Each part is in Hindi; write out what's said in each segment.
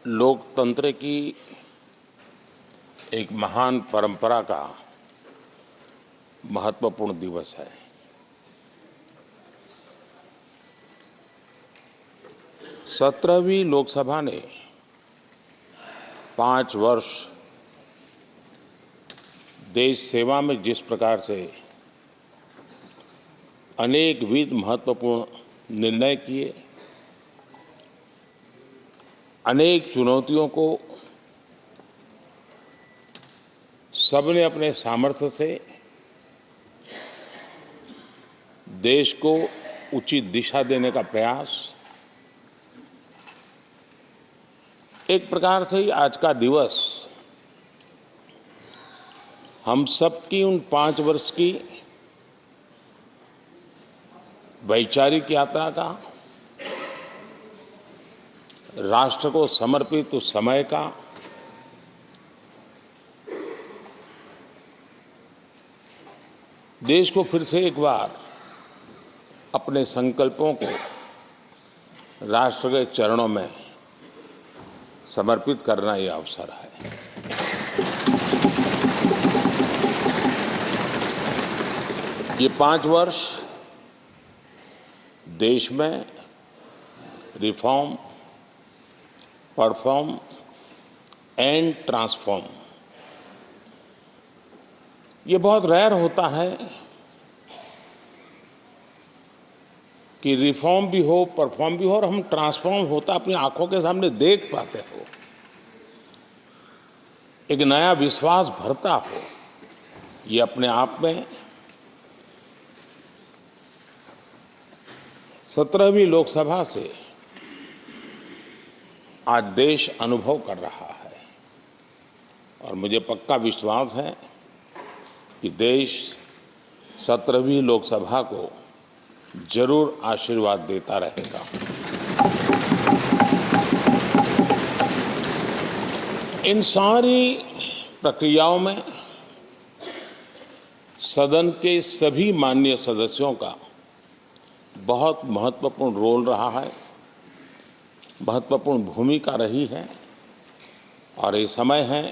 लोकतंत्र की एक महान परंपरा का महत्वपूर्ण दिवस है। सत्रहवीं लोकसभा ने 5 वर्ष देश सेवा में जिस प्रकार से अनेकविध महत्वपूर्ण निर्णय किए, अनेक चुनौतियों को सबने अपने सामर्थ्य से देश को उचित दिशा देने का प्रयास, एक प्रकार से ही आज का दिवस हम सबकी उन 5 वर्ष की वैचारिक यात्रा का, राष्ट्र को समर्पित उस समय का, देश को फिर से एक बार अपने संकल्पों को राष्ट्र के चरणों में समर्पित करना ये अवसर है। ये 5 वर्ष देश में रिफॉर्म, परफॉर्म एंड ट्रांसफॉर्म, ये बहुत रेयर होता है कि रिफॉर्म भी हो, परफॉर्म भी हो और हम ट्रांसफॉर्म होता अपनी आंखों के सामने देख पाते हो, एक नया विश्वास भरता हो। ये अपने आप में 17वीं लोकसभा से आज देश अनुभव कर रहा है और मुझे पक्का विश्वास है कि देश 17वीं लोकसभा को जरूर आशीर्वाद देता रहेगा। इन सारी प्रक्रियाओं में सदन के सभी माननीय सदस्यों का बहुत महत्वपूर्ण रोल रहा है, महत्वपूर्ण भूमिका रही है और ये समय है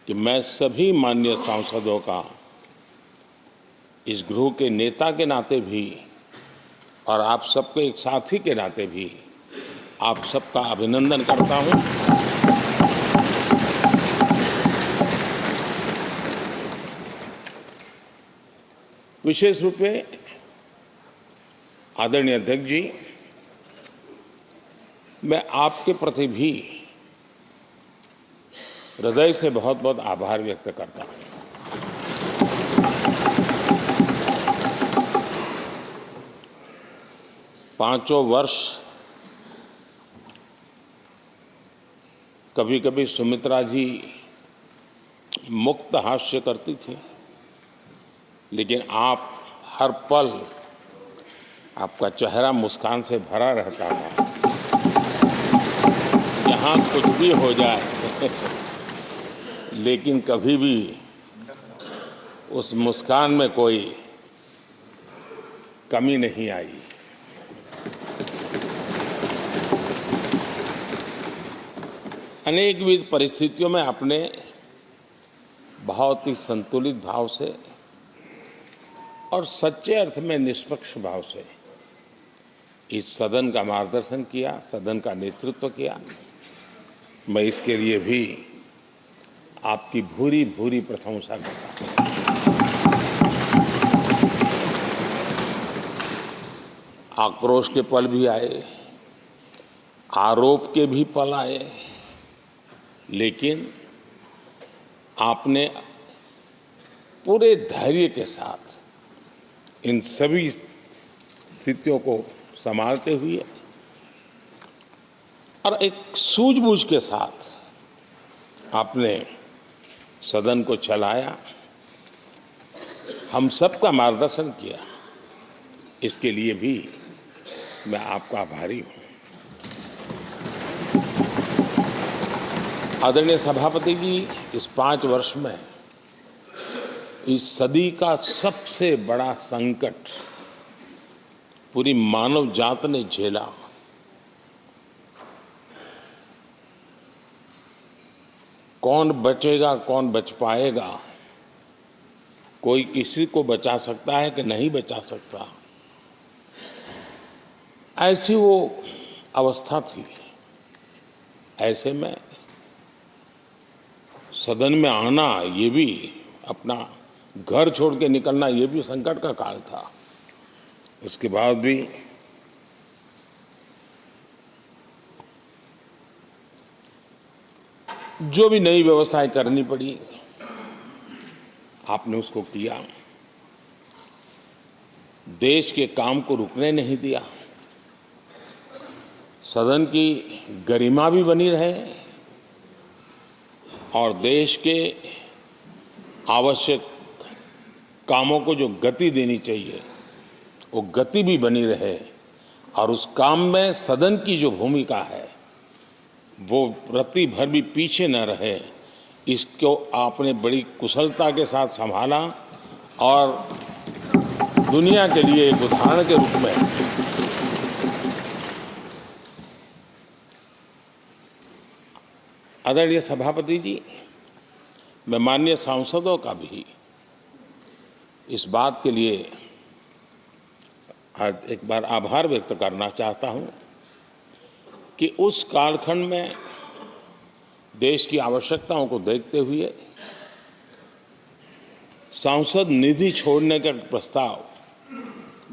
कि मैं सभी माननीय सांसदों का इस गृह के नेता के नाते भी और आप सबके एक साथी के नाते भी आप सबका अभिनंदन करता हूं। विशेष रूप से आदरणीय अध्यक्ष जी, मैं आपके प्रति भी हृदय से बहुत बहुत आभार व्यक्त करता हूं। पांचों वर्ष कभी कभी सुमित्रा जी मुक्त हास्य करती थी, लेकिन आप हर पल आपका चेहरा मुस्कान से भरा रहता था। यहाँ कुछ भी हो जाए लेकिन कभी भी उस मुस्कान में कोई कमी नहीं आई। अनेकविध परिस्थितियों में आपने बहुत ही संतुलित भाव से और सच्चे अर्थ में निष्पक्ष भाव से इस सदन का मार्गदर्शन किया, सदन का नेतृत्व किया। मैं इसके लिए भी आपकी भूरी भूरी प्रशंसा करता हूं। आक्रोश के पल भी आए, आरोप के भी पल आए, लेकिन आपने पूरे धैर्य के साथ इन सभी स्थितियों को संभालते हुए और एक सूझबूझ के साथ आपने सदन को चलाया, हम सबका मार्गदर्शन किया। इसके लिए भी मैं आपका आभारी हूं। आदरणीय सभापति जी, इस 5 वर्ष में इस सदी का सबसे बड़ा संकट पूरी मानव जात ने झेला। कौन बचेगा, कौन बच पाएगा, कोई किसी को बचा सकता है कि नहीं बचा सकता, ऐसी वो अवस्था थी। ऐसे में सदन में आना, ये भी अपना घर छोड़ के निकलना, ये भी संकट का काल था। इसके बाद भी जो भी नई व्यवस्थाएं करनी पड़ी, आपने उसको किया। देश के काम को रुकने नहीं दिया। सदन की गरिमा भी बनी रहे और देश के आवश्यक कामों को जो गति देनी चाहिए वो गति भी बनी रहे, और उस काम में सदन की जो भूमिका है वो रत्ती भर भी पीछे न रहे। इसको आपने बड़ी कुशलता के साथ संभाला और दुनिया के लिए एक उदाहरण के रूप में आदरणीय सभापति जी, मैं माननीय सांसदों का भी इस बात के लिए आज एक बार आभार व्यक्त करना चाहता हूं कि उस कालखंड में देश की आवश्यकताओं को देखते हुए सांसद निधि छोड़ने का प्रस्ताव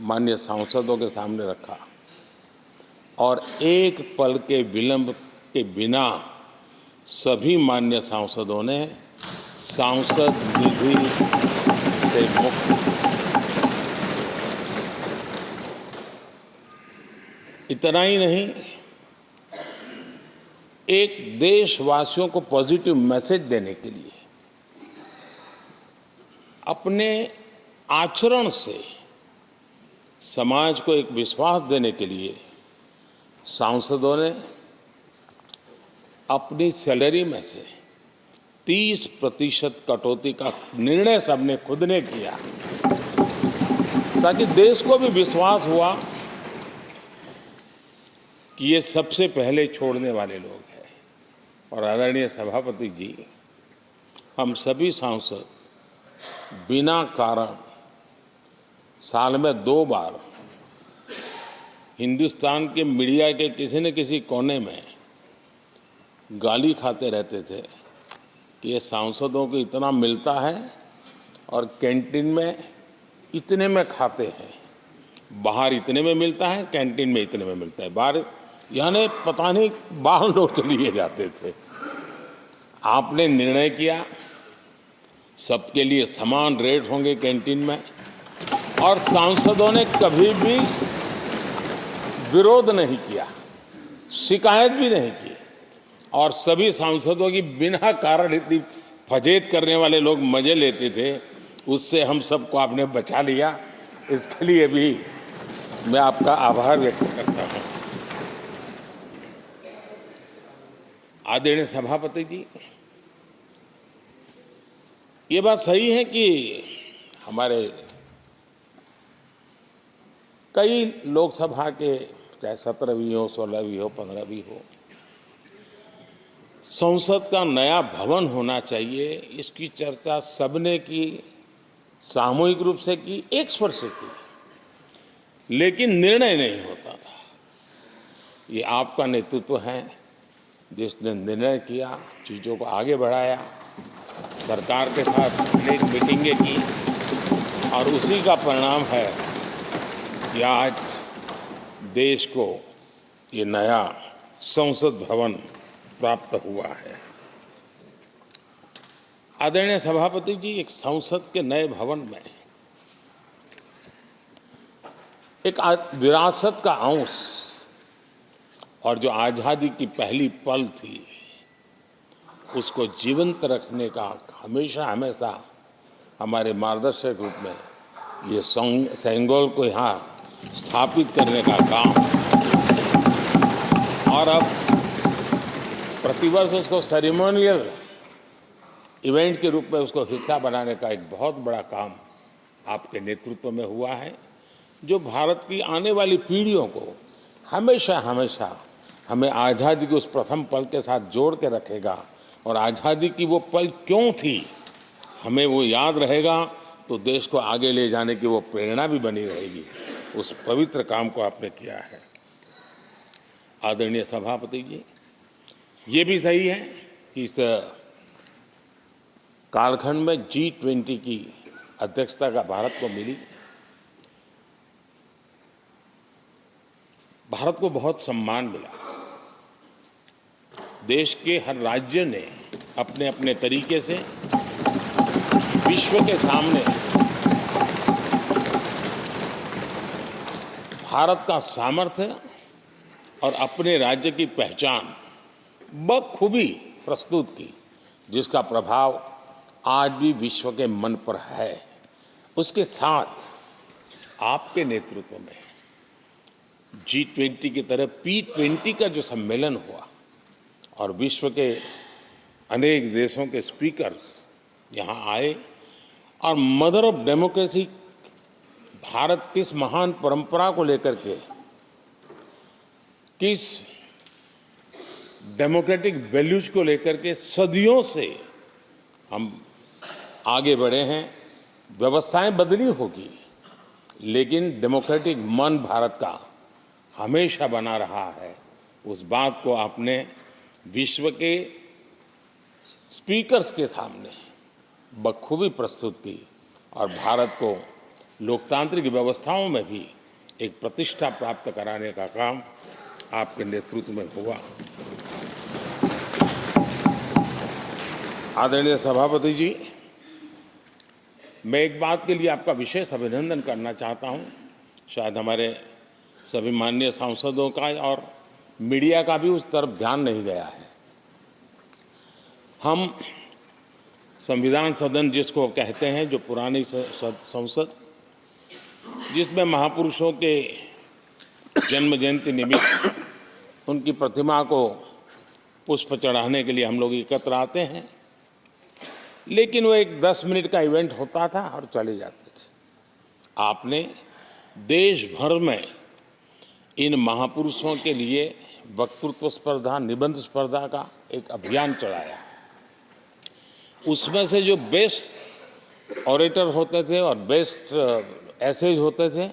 माननीय सांसदों के सामने रखा और एक पल के विलंब के बिना सभी माननीय सांसदों ने सांसद निधि से मुक्त, इतना ही नहीं, एक देशवासियों को पॉजिटिव मैसेज देने के लिए अपने आचरण से समाज को एक विश्वास देने के लिए सांसदों ने अपनी सैलरी में से 30% कटौती का निर्णय सबने खुद ने किया, ताकि देश को भी विश्वास हुआ कि ये सबसे पहले छोड़ने वाले लोग हैं। और आदरणीय सभापति जी, हम सभी सांसद बिना कारण साल में 2 बार हिंदुस्तान के मीडिया के किसी न किसी कोने में गाली खाते रहते थे कि ये सांसदों को इतना मिलता है और कैंटीन में इतने में खाते हैं, बाहर इतने में मिलता है, कैंटीन में इतने में मिलता है, बाहर यानी पता नहीं बाहर लोग तो लिए जाते थे। आपने निर्णय किया सबके लिए समान रेट होंगे कैंटीन में, और सांसदों ने कभी भी विरोध नहीं किया, शिकायत भी नहीं की, और सभी सांसदों की बिना कारण इतनी फजेत करने वाले लोग मजे लेते थे, उससे हम सबको आपने बचा लिया। इसके लिए भी मैं आपका आभार व्यक्त करता हूं। आदरणीय सभापति जी, ये बात सही है कि हमारे कई लोकसभा के चाहे 17वीं हो, 16वीं हो, 15वीं हो, संसद का नया भवन होना चाहिए, इसकी चर्चा सबने की, सामूहिक रूप से की, एक स्वर से की, लेकिन निर्णय नहीं होता था। ये आपका नेतृत्व है जिसने निर्णय किया, चीज़ों को आगे बढ़ाया, सरकार के साथ अनेक मीटिंगें की, और उसी का परिणाम है कि आज देश को ये नया संसद भवन प्राप्त हुआ है। आदरणीय सभापति जी, एक संसद के नए भवन में एक विरासत का अंश और जो आज़ादी की पहली पल थी उसको जीवंत रखने का हमेशा हमेशा हमारे मार्गदर्शक रूप में ये सेंगोल को यहाँ स्थापित करने का काम, और अब प्रतिवर्ष उसको सेरेमोनियल इवेंट के रूप में उसको हिस्सा बनाने का एक बहुत बड़ा काम आपके नेतृत्व में हुआ है, जो भारत की आने वाली पीढ़ियों को हमेशा हमेशा हमें आज़ादी के उस प्रथम पल के साथ जोड़ के रखेगा और आज़ादी की वो पल क्यों थी, हमें वो याद रहेगा तो देश को आगे ले जाने की वो प्रेरणा भी बनी रहेगी। उस पवित्र काम को आपने किया है। आदरणीय सभापति जी, ये भी सही है कि इस कालखंड में G20 की अध्यक्षता का भारत को मिली। भारत को बहुत सम्मान मिला। देश के हर राज्य ने अपने अपने तरीके से विश्व के सामने भारत का सामर्थ्य और अपने राज्य की पहचान बखूबी प्रस्तुत की, जिसका प्रभाव आज भी विश्व के मन पर है। उसके साथ आपके नेतृत्व में G20 की तरह P20 का जो सम्मेलन हुआ और विश्व के अनेक देशों के स्पीकर्स यहाँ आए और मदर ऑफ डेमोक्रेसी भारत किस महान परंपरा को लेकर के, किस डेमोक्रेटिक वैल्यूज को लेकर के सदियों से हम आगे बढ़े हैं। व्यवस्थाएं बदली होगी, लेकिन डेमोक्रेटिक मन भारत का हमेशा बना रहा है। उस बात को आपने विश्व के स्पीकर्स के सामने बखूबी प्रस्तुत की और भारत को लोकतांत्रिक व्यवस्थाओं में भी एक प्रतिष्ठा प्राप्त कराने का काम आपके नेतृत्व में हुआ। आदरणीय सभापति जी, मैं एक बात के लिए आपका विशेष अभिनंदन करना चाहता हूं। शायद हमारे सभी माननीय सांसदों का और मीडिया का भी उस तरफ ध्यान नहीं गया है। हम संविधान सदन जिसको कहते हैं, जो पुरानी संसद, जिसमें महापुरुषों के जन्म जयंती निमित्त उनकी प्रतिमा को पुष्प चढ़ाने के लिए हम लोग एकत्र आते हैं, लेकिन वो एक 10 मिनट का इवेंट होता था और चले जाते थे। आपने देश भर में इन महापुरुषों के लिए वक्तृत्व स्पर्धा, निबंध स्पर्धा का एक अभियान चलाया। उसमें से जो बेस्ट ऑरेटर होते थे और बेस्ट एसेज होते थे,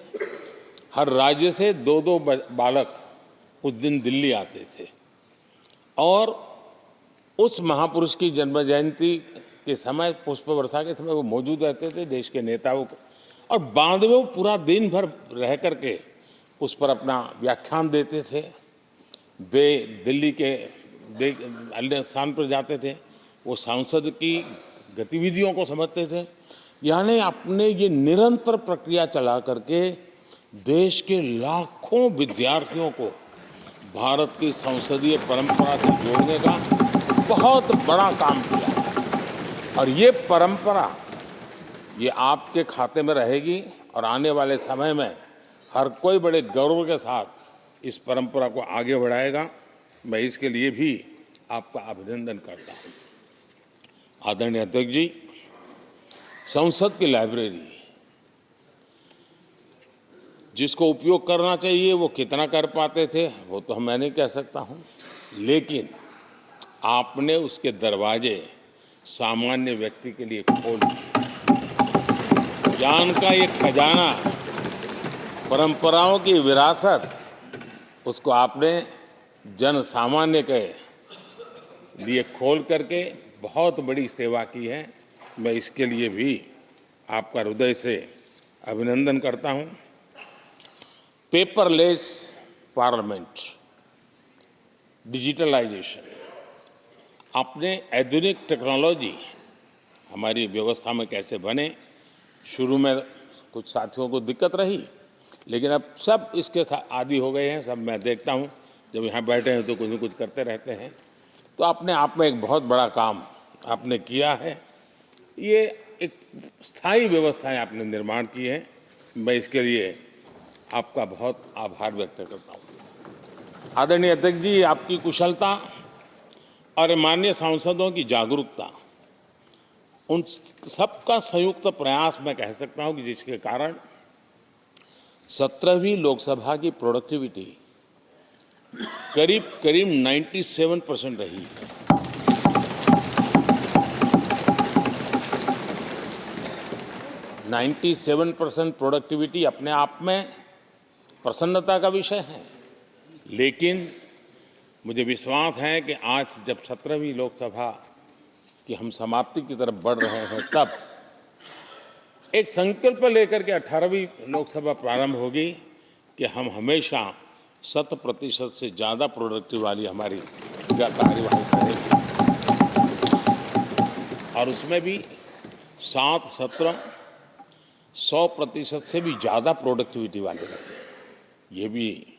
हर राज्य से 2-2 बालक उस दिन दिल्ली आते थे और उस महापुरुष की जन्म जयंती के समय, पुष्प वर्षा के समय वो मौजूद रहते थे, देश के नेताओं को, और बाद में वो पूरा दिन भर रह करके उस पर अपना व्याख्यान देते थे। वे दिल्ली के अन्य स्थान पर जाते थे, वो सांसद की गतिविधियों को समझते थे। यानी अपने ये निरंतर प्रक्रिया चला करके देश के लाखों विद्यार्थियों को भारत की संसदीय परंपरा से जोड़ने का बहुत बड़ा काम किया। और ये परंपरा ये आपके खाते में रहेगी और आने वाले समय में हर कोई बड़े गौरव के साथ इस परंपरा को आगे बढ़ाएगा। मैं इसके लिए भी आपका अभिनंदन करता हूँ। आदरणीय अध्यक्ष जी, संसद की लाइब्रेरी जिसको उपयोग करना चाहिए वो कितना कर पाते थे वो तो मैं नहीं कह सकता हूँ, लेकिन आपने उसके दरवाजे सामान्य व्यक्ति के लिए खोल दिए। ज्ञान का ये खजाना, परंपराओं की विरासत, उसको आपने जन सामान्य के लिए खोल करके बहुत बड़ी सेवा की है। मैं इसके लिए भी आपका हृदय से अभिनंदन करता हूँ। पेपरलेस पार्लियामेंट, डिजिटलाइजेशन, आपने आधुनिक टेक्नोलॉजी हमारी व्यवस्था में कैसे बने। शुरू में कुछ साथियों को दिक्कत रही, लेकिन अब सब इसके आदी हो गए हैं। सब मैं देखता हूँ जब यहाँ बैठे हैं तो कुछ न कुछ करते रहते हैं। तो अपने आप में एक बहुत बड़ा काम आपने किया है। ये एक स्थायी व्यवस्थाएं आपने निर्माण की है। मैं इसके लिए आपका बहुत आभार व्यक्त करता हूँ। आदरणीय अध्यक्ष जी, आपकी कुशलता और माननीय सांसदों की जागरूकता, उन सबका संयुक्त प्रयास मैं कह सकता हूँ कि जिसके कारण 17वीं लोकसभा की प्रोडक्टिविटी करीब 97% रही है। 97% प्रोडक्टिविटी अपने आप में प्रसन्नता का विषय है, लेकिन मुझे विश्वास है कि आज जब 17वीं लोकसभा की हम समाप्ति की तरफ बढ़ रहे हैं, तब एक संकल्प लेकर के 18वीं लोकसभा प्रारंभ होगी कि हम हमेशा 100% से ज़्यादा प्रोडक्टिव वाली हमारी कार्यवाही करेंगे और उसमें भी 7 सत्र 100% से भी ज़्यादा प्रोडक्टिविटी वाले रहेंगे। ये भी,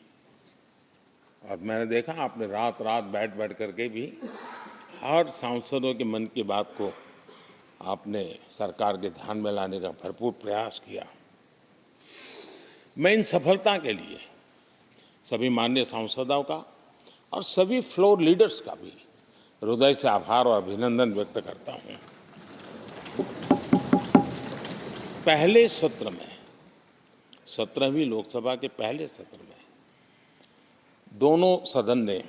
और मैंने देखा आपने रात रात बैठ करके भी हर सांसदों के मन की बात को आपने सरकार के ध्यान में लाने का भरपूर प्रयास किया। मैं इन सफलता के लिए सभी माननीय सांसदों का और सभी फ्लोर लीडर्स का भी हृदय से आभार और अभिनंदन व्यक्त करता हूं। पहले सत्र में, 17वीं लोकसभा के पहले सत्र में दोनों सदन ने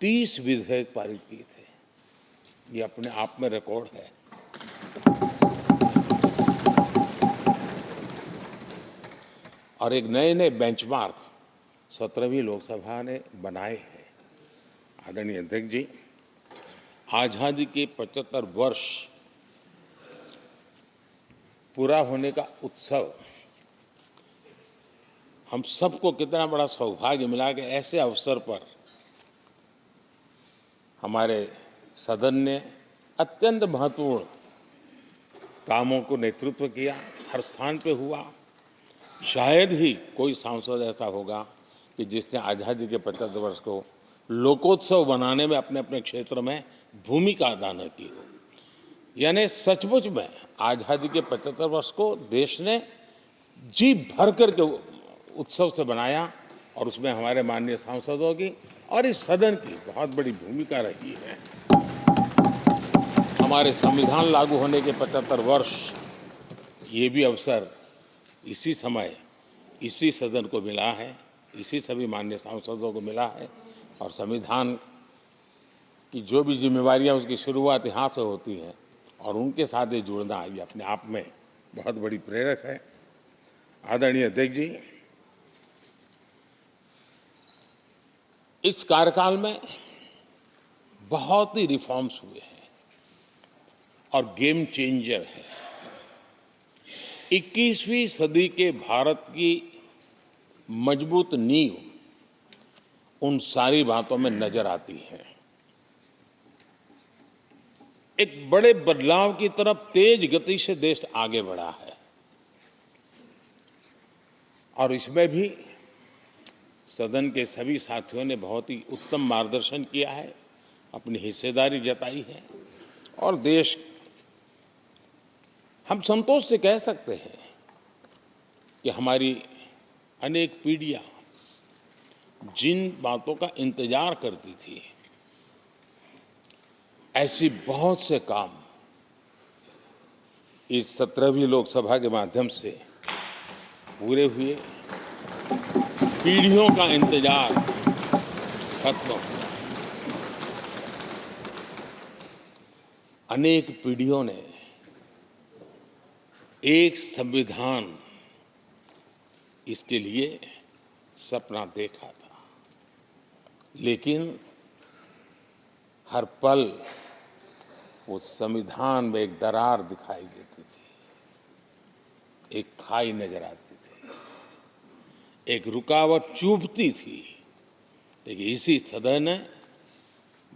30 विधेयक पारित किए थे। ये अपने आप में रिकॉर्ड है। और एक नए नए बेंचमार्क 17वीं लोकसभा ने बनाए हैं। आदरणीय अध्यक्ष जी, आज़ादी के 75 वर्ष पूरा होने का उत्सव, हम सबको कितना बड़ा सौभाग्य मिला कि ऐसे अवसर पर हमारे सदन ने अत्यंत महत्वपूर्ण कामों को नेतृत्व किया। हर स्थान पे हुआ। शायद ही कोई सांसद ऐसा होगा कि जिसने आज़ादी के 75 वर्ष को लोकोत्सव बनाने में अपने अपने क्षेत्र में भूमिका अदा न की हो। यानी सचमुच में आज़ादी के 75 वर्ष को देश ने जी भर करके उत्सव से बनाया और उसमें हमारे माननीय सांसदों की और इस सदन की बहुत बड़ी भूमिका रही है। हमारे संविधान लागू होने के 75 वर्ष, ये भी अवसर इसी समय इसी सदन को मिला है, इसी सभी माननीय सांसदों को मिला है। और संविधान की जो भी जिम्मेवारियां, उसकी शुरुआत यहाँ से होती है और उनके साथ ये जुड़ना, ये अपने आप में बहुत बड़ी प्रेरक है। आदरणीय अध्यक्ष जी, इस कार्यकाल में बहुत ही रिफॉर्म्स हुए हैं और गेम चेंजर है। 21वीं सदी के भारत की मजबूत नींव उन सारी बातों में नजर आती है। एक बड़े बदलाव की तरफ तेज गति से देश आगे बढ़ा है और इसमें भी सदन के सभी साथियों ने बहुत ही उत्तम मार्गदर्शन किया है, अपनी हिस्सेदारी जताई है और देश, हम संतोष से कह सकते हैं कि हमारी अनेक पीढ़ियां जिन बातों का इंतजार करती थी, ऐसी बहुत से काम इस 17वीं लोकसभा के माध्यम से पूरे हुए। पीढ़ियों का इंतजार खत्म हुआ। अनेक पीढ़ियों ने एक संविधान, इसके लिए सपना देखा था, लेकिन हर पल उस संविधान में एक दरार दिखाई देती थी, एक खाई नजर आती थी, एक रुकावट चुभती थी। लेकिन इसी सदन ने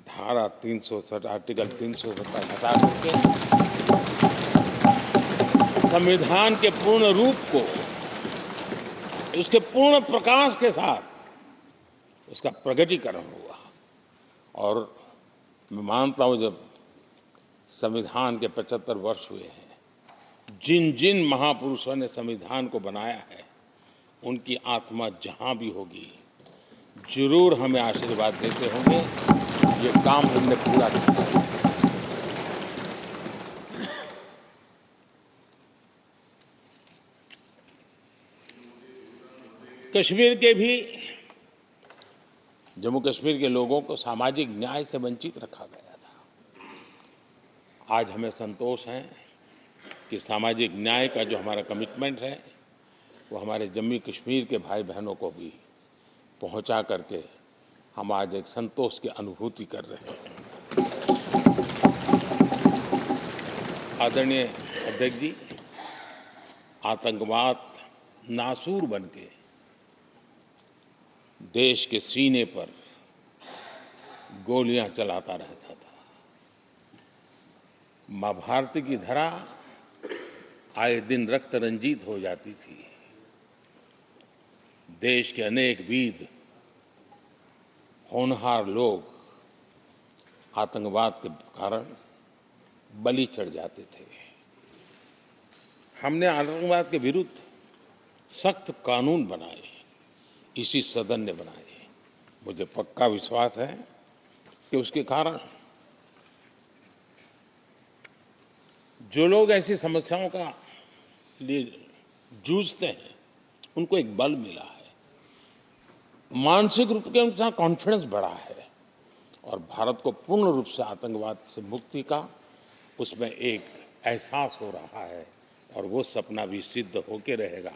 धारा 360, आर्टिकल 370 हटा करके संविधान के पूर्ण रूप को, उसके पूर्ण प्रकाश के साथ उसका प्रकटीकरण हुआ। और मैं मानता हूं, जब संविधान के 75 वर्ष हुए हैं, जिन जिन महापुरुषों ने संविधान को बनाया है, उनकी आत्मा जहां भी होगी, जरूर हमें आशीर्वाद देते होंगे ये काम हमने पूरा किया। कश्मीर के भी, जम्मू कश्मीर के लोगों को सामाजिक न्याय से वंचित रखा गया था। आज हमें संतोष है कि सामाजिक न्याय का जो हमारा कमिटमेंट है वो हमारे जम्मू कश्मीर के भाई बहनों को भी पहुंचा करके हम आज एक संतोष की अनुभूति कर रहे हैं। आदरणीय अध्यक्ष जी, आतंकवाद नासूर बनके देश के सीने पर गोलियां चलाता रहता था। मां भारती की धरा आए दिन रक्त रंजित हो जाती थी। देश के अनेक वीर होनहार लोग आतंकवाद के कारण बलि चढ़ जाते थे। हमने आतंकवाद के विरुद्ध सख्त कानून बनाए, इसी सदन ने बनाए। मुझे पक्का विश्वास है कि उसके कारण जो लोग ऐसी समस्याओं का लिए जूझते हैं उनको एक बल मिला है, मानसिक रूप से उनका कॉन्फिडेंस बढ़ा है और भारत को पूर्ण रूप से आतंकवाद से मुक्ति का उसमें एक एहसास हो रहा है और वो सपना भी सिद्ध होके रहेगा।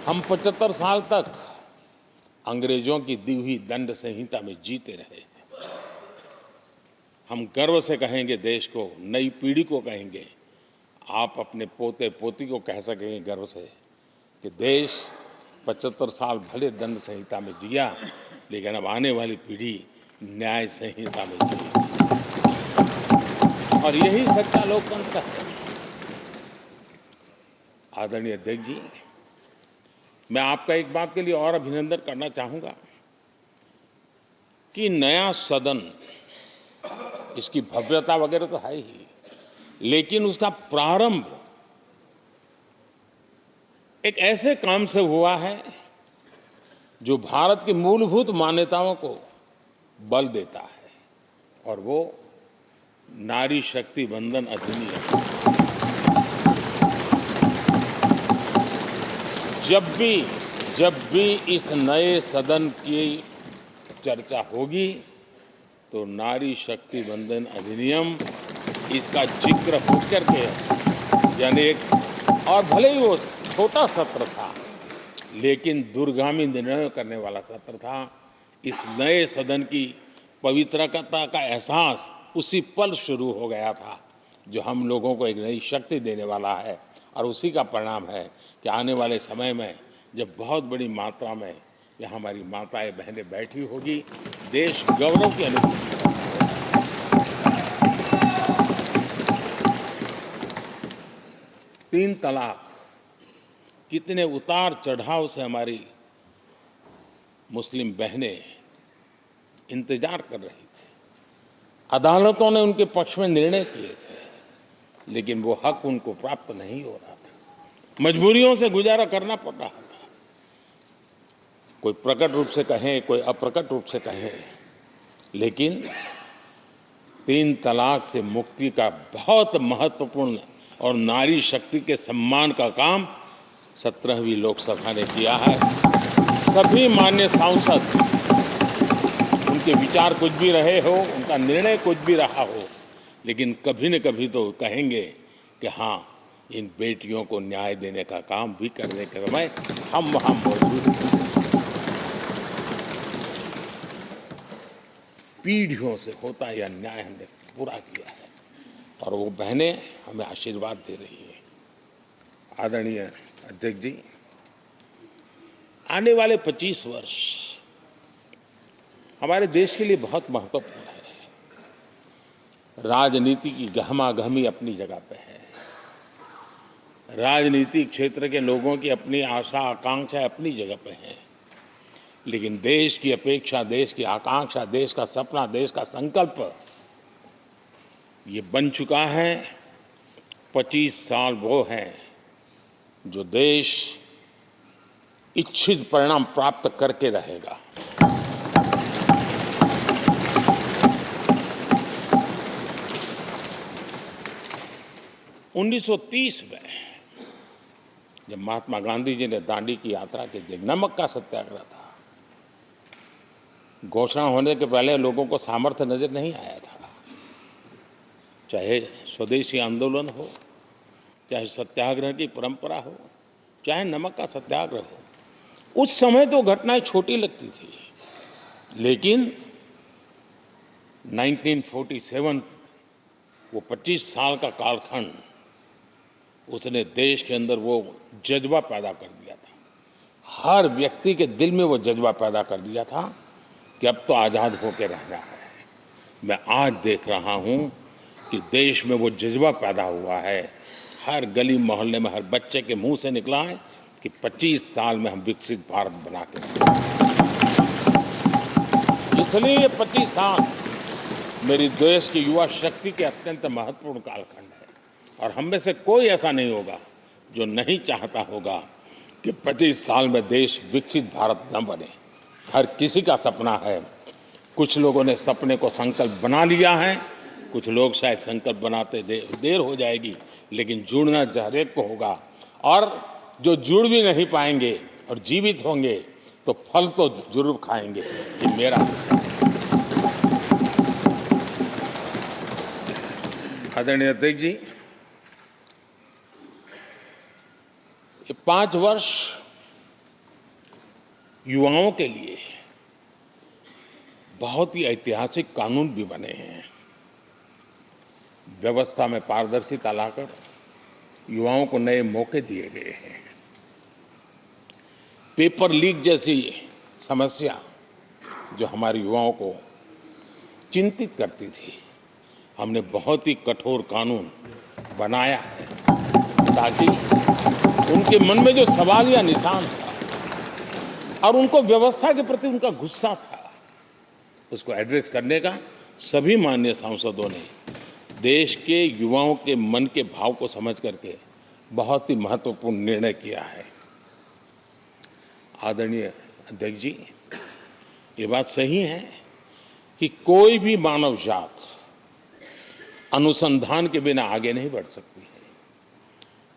हम 75 साल तक अंग्रेजों की दी हुई दंड संहिता में जीते रहे। हम गर्व से कहेंगे, देश को, नई पीढ़ी को कहेंगे, आप अपने पोते पोती को कह सकेंगे गर्व से कि देश 75 साल भले दंड संहिता में जिया, लेकिन अब आने वाली पीढ़ी न्याय संहिता में जिएगी। और यही सच्चा लोकतंत्र है। आदरणीय अध्यक्ष जी, मैं आपका एक बात के लिए और अभिनंदन करना चाहूंगा कि नया सदन, इसकी भव्यता वगैरह तो है ही, लेकिन उसका प्रारंभ एक ऐसे काम से हुआ है जो भारत की मूलभूत मान्यताओं को बल देता है, और वो नारी शक्ति वंदन अधिनियम। जब भी इस नए सदन की चर्चा होगी तो नारी शक्ति वंदन अधिनियम, इसका जिक्र होकर के, यानी एक, और भले ही वो छोटा सत्र था लेकिन दूरगामी निर्णय करने वाला सत्र था। इस नए सदन की पवित्रता का एहसास उसी पल शुरू हो गया था जो हम लोगों को एक नई शक्ति देने वाला है, और उसी का परिणाम है कि आने वाले समय में जब बहुत बड़ी मात्रा में यहाँ हमारी माताएं बहनें बैठी होगी, देश गौरव की अनुभूति होगा। 3 तलाक, कितने उतार चढ़ाव से हमारी मुस्लिम बहनें इंतजार कर रही थी। अदालतों ने उनके पक्ष में निर्णय किए थे, लेकिन वो हक उनको प्राप्त नहीं हो रहा था। मजबूरियों से गुजारा करना पड़ रहा था। कोई प्रकट रूप से कहें, कोई अप्रकट रूप से कहें, लेकिन 3 तलाक से मुक्ति का बहुत महत्वपूर्ण और नारी शक्ति के सम्मान का काम 17वीं लोकसभा ने किया है। सभी मान्य सांसद, उनके विचार कुछ भी रहे हो, उनका निर्णय कुछ भी रहा हो, लेकिन कभी न कभी तो कहेंगे कि हाँ, इन बेटियों को न्याय देने का काम भी करने के समय हम वहाँ मौजूद हैं। पीढ़ियों से होता यह न्याय हमने पूरा किया है और वो बहनें हमें आशीर्वाद दे रही है। आदरणीय अध्यक्ष जी, आने वाले 25 वर्ष हमारे देश के लिए बहुत महत्वपूर्ण है। राजनीति की गहमागहमी अपनी जगह पे है, राजनीतिक क्षेत्र के लोगों की अपनी आशा आकांक्षा अपनी जगह पे है, लेकिन देश की अपेक्षा, देश की आकांक्षा, देश का सपना, देश का संकल्प ये बन चुका है। 25 साल वो हैं जो देश इच्छित परिणाम प्राप्त करके रहेगा। उन्नीस 1930 में जब महात्मा गांधी जी ने दांडी की यात्रा की थी, नमक का सत्याग्रह था, घोषणा होने के पहले लोगों को सामर्थ्य नजर नहीं आया था। चाहे स्वदेशी आंदोलन हो, चाहे सत्याग्रह की परंपरा हो, चाहे नमक का सत्याग्रह हो, उस समय तो घटनाएं छोटी लगती थी, लेकिन 1947 वो 25 साल का कालखंड, उसने देश के अंदर वो जज्बा पैदा कर दिया था। हर व्यक्ति के दिल में वो जज्बा पैदा कर दिया था कि अब तो आज़ाद होकर रहना है। मैं आज देख रहा हूं कि देश में वो जज्बा पैदा हुआ है। हर गली मोहल्ले में हर बच्चे के मुंह से निकला है कि 25 साल में हम विकसित भारत बना के, इसलिए ये 25 साल मेरी देश की युवा शक्ति के अत्यंत महत्वपूर्ण कालखंड है। और हम में से कोई ऐसा नहीं होगा जो नहीं चाहता होगा कि 25 साल में देश विकसित भारत न बने। हर किसी का सपना है। कुछ लोगों ने सपने को संकल्प बना लिया है, कुछ लोग शायद संकल्प बनाते देर हो जाएगी, लेकिन जुड़ना हर एक को होगा। और जो जुड़ भी नहीं पाएंगे और जीवित होंगे तो फल तो जरूर खाएंगे। ये मेरा आदरणीय अध्यक्ष जी, ये 5 वर्ष युवाओं के लिए बहुत ही ऐतिहासिक कानून भी बने हैं। व्यवस्था में पारदर्शिता लाकर युवाओं को नए मौके दिए गए हैं। पेपर लीक जैसी समस्या जो हमारे युवाओं को चिंतित करती थी, हमने बहुत ही कठोर कानून बनाया है ताकि उनके मन में जो सवाल या निशान था और उनको व्यवस्था के प्रति उनका गुस्सा था, उसको एड्रेस करने का सभी माननीय सांसदों ने देश के युवाओं के मन के भाव को समझ करके बहुत ही महत्वपूर्ण निर्णय किया है। आदरणीय अध्यक्ष जी, ये बात सही है कि कोई भी मानव जात अनुसंधान के बिना आगे नहीं बढ़ सकती है।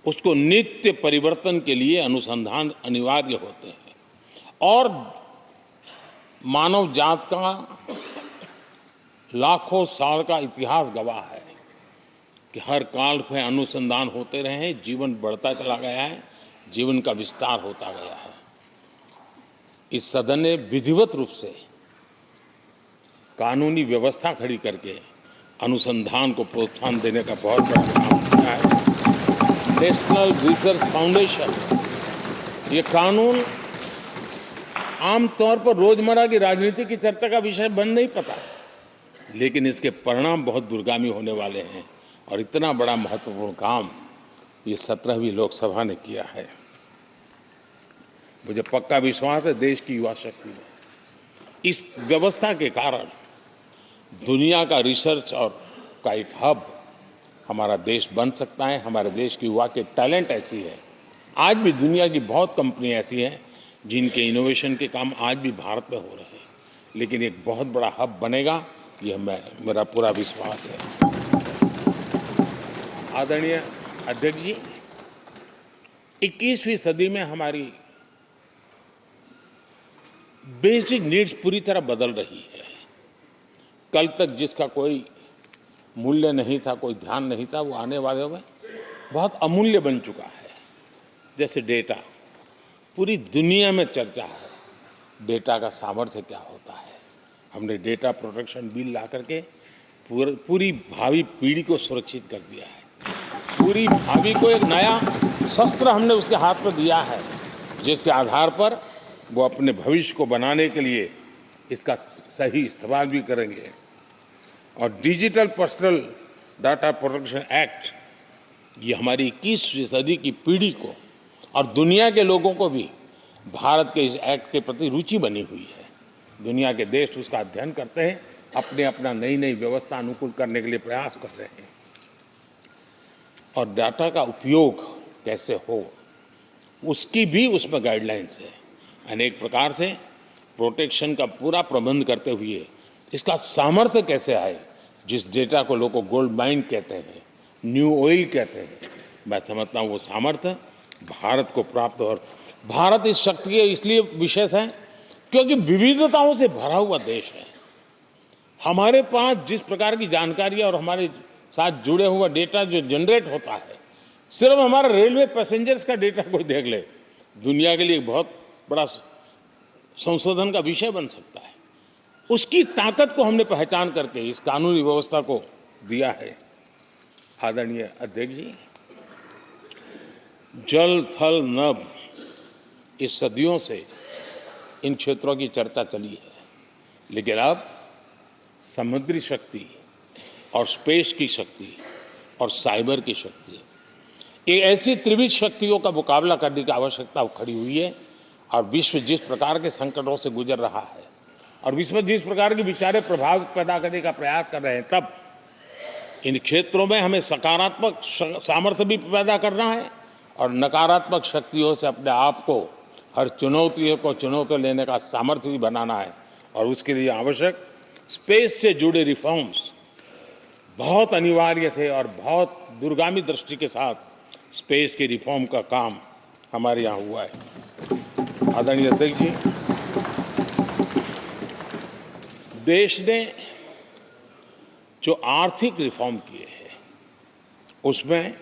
उसको नित्य परिवर्तन के लिए अनुसंधान अनिवार्य होते हैं। और मानव जात का लाखों साल का इतिहास गवाह है कि हर काल में अनुसंधान होते रहे हैं, जीवन बढ़ता चला गया है, जीवन का विस्तार होता गया है। इस सदन ने विधिवत रूप से कानूनी व्यवस्था खड़ी करके अनुसंधान को प्रोत्साहन देने का बहुत बड़ा काम किया है। नेशनल रिसर्च फाउंडेशन, ये कानून आमतौर पर रोजमर्रा की राजनीति की चर्चा का विषय बन नहीं पता, लेकिन इसके परिणाम बहुत दूरगामी होने वाले हैं। और इतना बड़ा महत्वपूर्ण काम ये 17वीं लोकसभा ने किया है। मुझे पक्का विश्वास है देश की युवा शक्ति में इस व्यवस्था के कारण दुनिया का रिसर्च और का एक हब हमारा देश बन सकता है। हमारे देश की युवा के टैलेंट ऐसी है, आज भी दुनिया की बहुत कंपनियां ऐसी हैं जिनके इनोवेशन के काम आज भी भारत में हो रहे हैं, लेकिन एक बहुत बड़ा हब बनेगा, यह मेरा पूरा विश्वास है। आदरणीय अध्यक्ष जी, 21वीं सदी में हमारी बेसिक नीड्स पूरी तरह बदल रही है। कल तक जिसका कोई मूल्य नहीं था, कोई ध्यान नहीं था, वो आने वाले में बहुत अमूल्य बन चुका है। जैसे डेटा, पूरी दुनिया में चर्चा है डेटा का सामर्थ्य क्या होता है। हमने डेटा प्रोटेक्शन बिल ला करके पूरी भावी पीढ़ी को सुरक्षित कर दिया है। पूरी भावी को एक नया शस्त्र हमने उसके हाथ में दिया है, जिसके आधार पर वो अपने भविष्य को बनाने के लिए इसका सही इस्तेमाल भी करेंगे। और digital personal data protection act, ये हमारी 21वीं सदी की पीढ़ी को और दुनिया के लोगों को भी भारत के इस एक्ट के प्रति रुचि बनी हुई है। दुनिया के देश उसका अध्ययन करते हैं, अपना नई नई व्यवस्था अनुकूल करने के लिए प्रयास कर रहे हैं। और डाटा का उपयोग कैसे हो, उसकी भी उसमें गाइडलाइंस है। अनेक प्रकार से प्रोटेक्शन का पूरा प्रबंध करते हुए इसका सामर्थ्य कैसे आए, जिस डेटा को लोगों को गोल्ड माइन कहते हैं, न्यू ऑयल कहते हैं, मैं समझता हूँ वो सामर्थ्य भारत को प्राप्त हो। और भारत इस शक्ति के इसलिए विशेष है क्योंकि विविधताओं से भरा हुआ देश है। हमारे पास जिस प्रकार की जानकारी और हमारे साथ जुड़े हुआ डेटा जो जनरेट होता है, सिर्फ हमारा रेलवे पैसेंजर्स का डेटा कोई देख ले, दुनिया के लिए बहुत बड़ा संशोधन का विषय बन सकता है। उसकी ताकत को हमने पहचान करके इस कानूनी व्यवस्था को दिया है। आदरणीय अध्यक्ष जी, जल थल नभ, इस सदियों से इन क्षेत्रों की चर्चा चली है, लेकिन अब समुद्री शक्ति और स्पेस की शक्ति और साइबर की शक्ति, ये ऐसी त्रिविध शक्तियों का मुकाबला करने की आवश्यकता खड़ी हुई है। और विश्व जिस प्रकार के संकटों से गुजर रहा है और विश्व जिस प्रकार के विचारे प्रभाव पैदा करने का प्रयास कर रहे हैं, तब इन क्षेत्रों में हमें सकारात्मक सामर्थ्य भी पैदा करना है और नकारात्मक शक्तियों से अपने आप को, हर चुनौती को चुनौती लेने का सामर्थ्य भी बनाना है। और उसके लिए आवश्यक स्पेस से जुड़े रिफॉर्म्स बहुत अनिवार्य थे और बहुत दूरगामी दृष्टि के साथ स्पेस के रिफॉर्म का काम हमारे यहाँ हुआ है। आदरणीय अध्यक्ष जी, देश ने जो आर्थिक रिफॉर्म किए हैं उसमें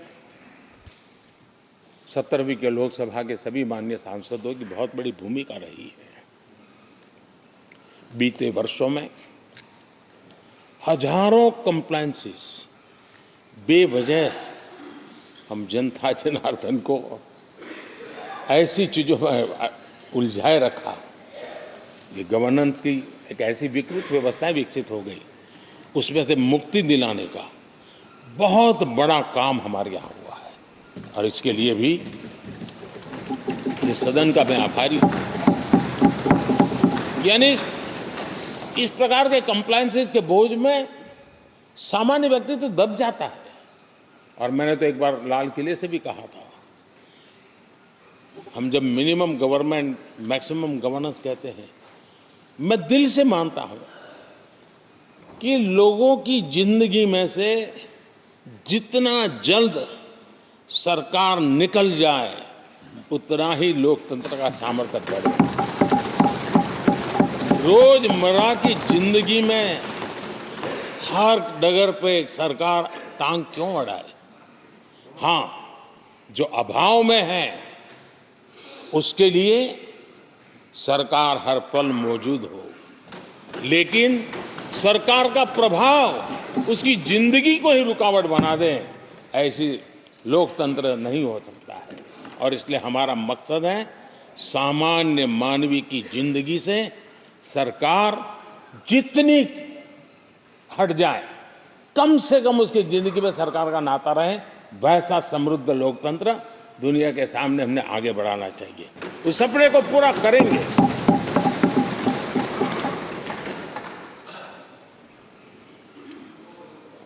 17वीं के लोकसभा के सभी माननीय सांसदों की बहुत बड़ी भूमिका रही है। बीते वर्षों में हजारों कंप्लायंसेस बेवजह हम जनता जनार्दन को ऐसी चीज़ों में उलझाए रखा। ये गवर्नेंस की एक ऐसी विकृत व्यवस्था विकसित हो गई, उसमें से मुक्ति दिलाने का बहुत बड़ा काम हमारे यहाँ हुआ है और इसके लिए भी ये सदन का मैं आभारी हूँ। यानी इस प्रकार के कंप्लायंसेस के बोझ में सामान्य व्यक्ति तो दब जाता है। और मैंने तो एक बार लाल किले से भी कहा था, हम जब मिनिमम गवर्नमेंट मैक्सिमम गवर्नेंस कहते हैं, मैं दिल से मानता हूं कि लोगों की जिंदगी में से जितना जल्द सरकार निकल जाए उतना ही लोकतंत्र का सामर्थ्य बढ़े। रोजमर्रा की जिंदगी में हर डगर पे सरकार टांग क्यों अड़ाए? हाँ, जो अभाव में है उसके लिए सरकार हर पल मौजूद हो, लेकिन सरकार का प्रभाव उसकी जिंदगी को ही रुकावट बना दे, ऐसी लोकतंत्र नहीं हो सकता है। और इसलिए हमारा मकसद है सामान्य मानवीय की जिंदगी से सरकार जितनी हट जाए, कम से कम उसकी जिंदगी में सरकार का नाता रहे, वैसा समृद्ध लोकतंत्र दुनिया के सामने हमने आगे बढ़ाना चाहिए। उस सपने को पूरा करेंगे।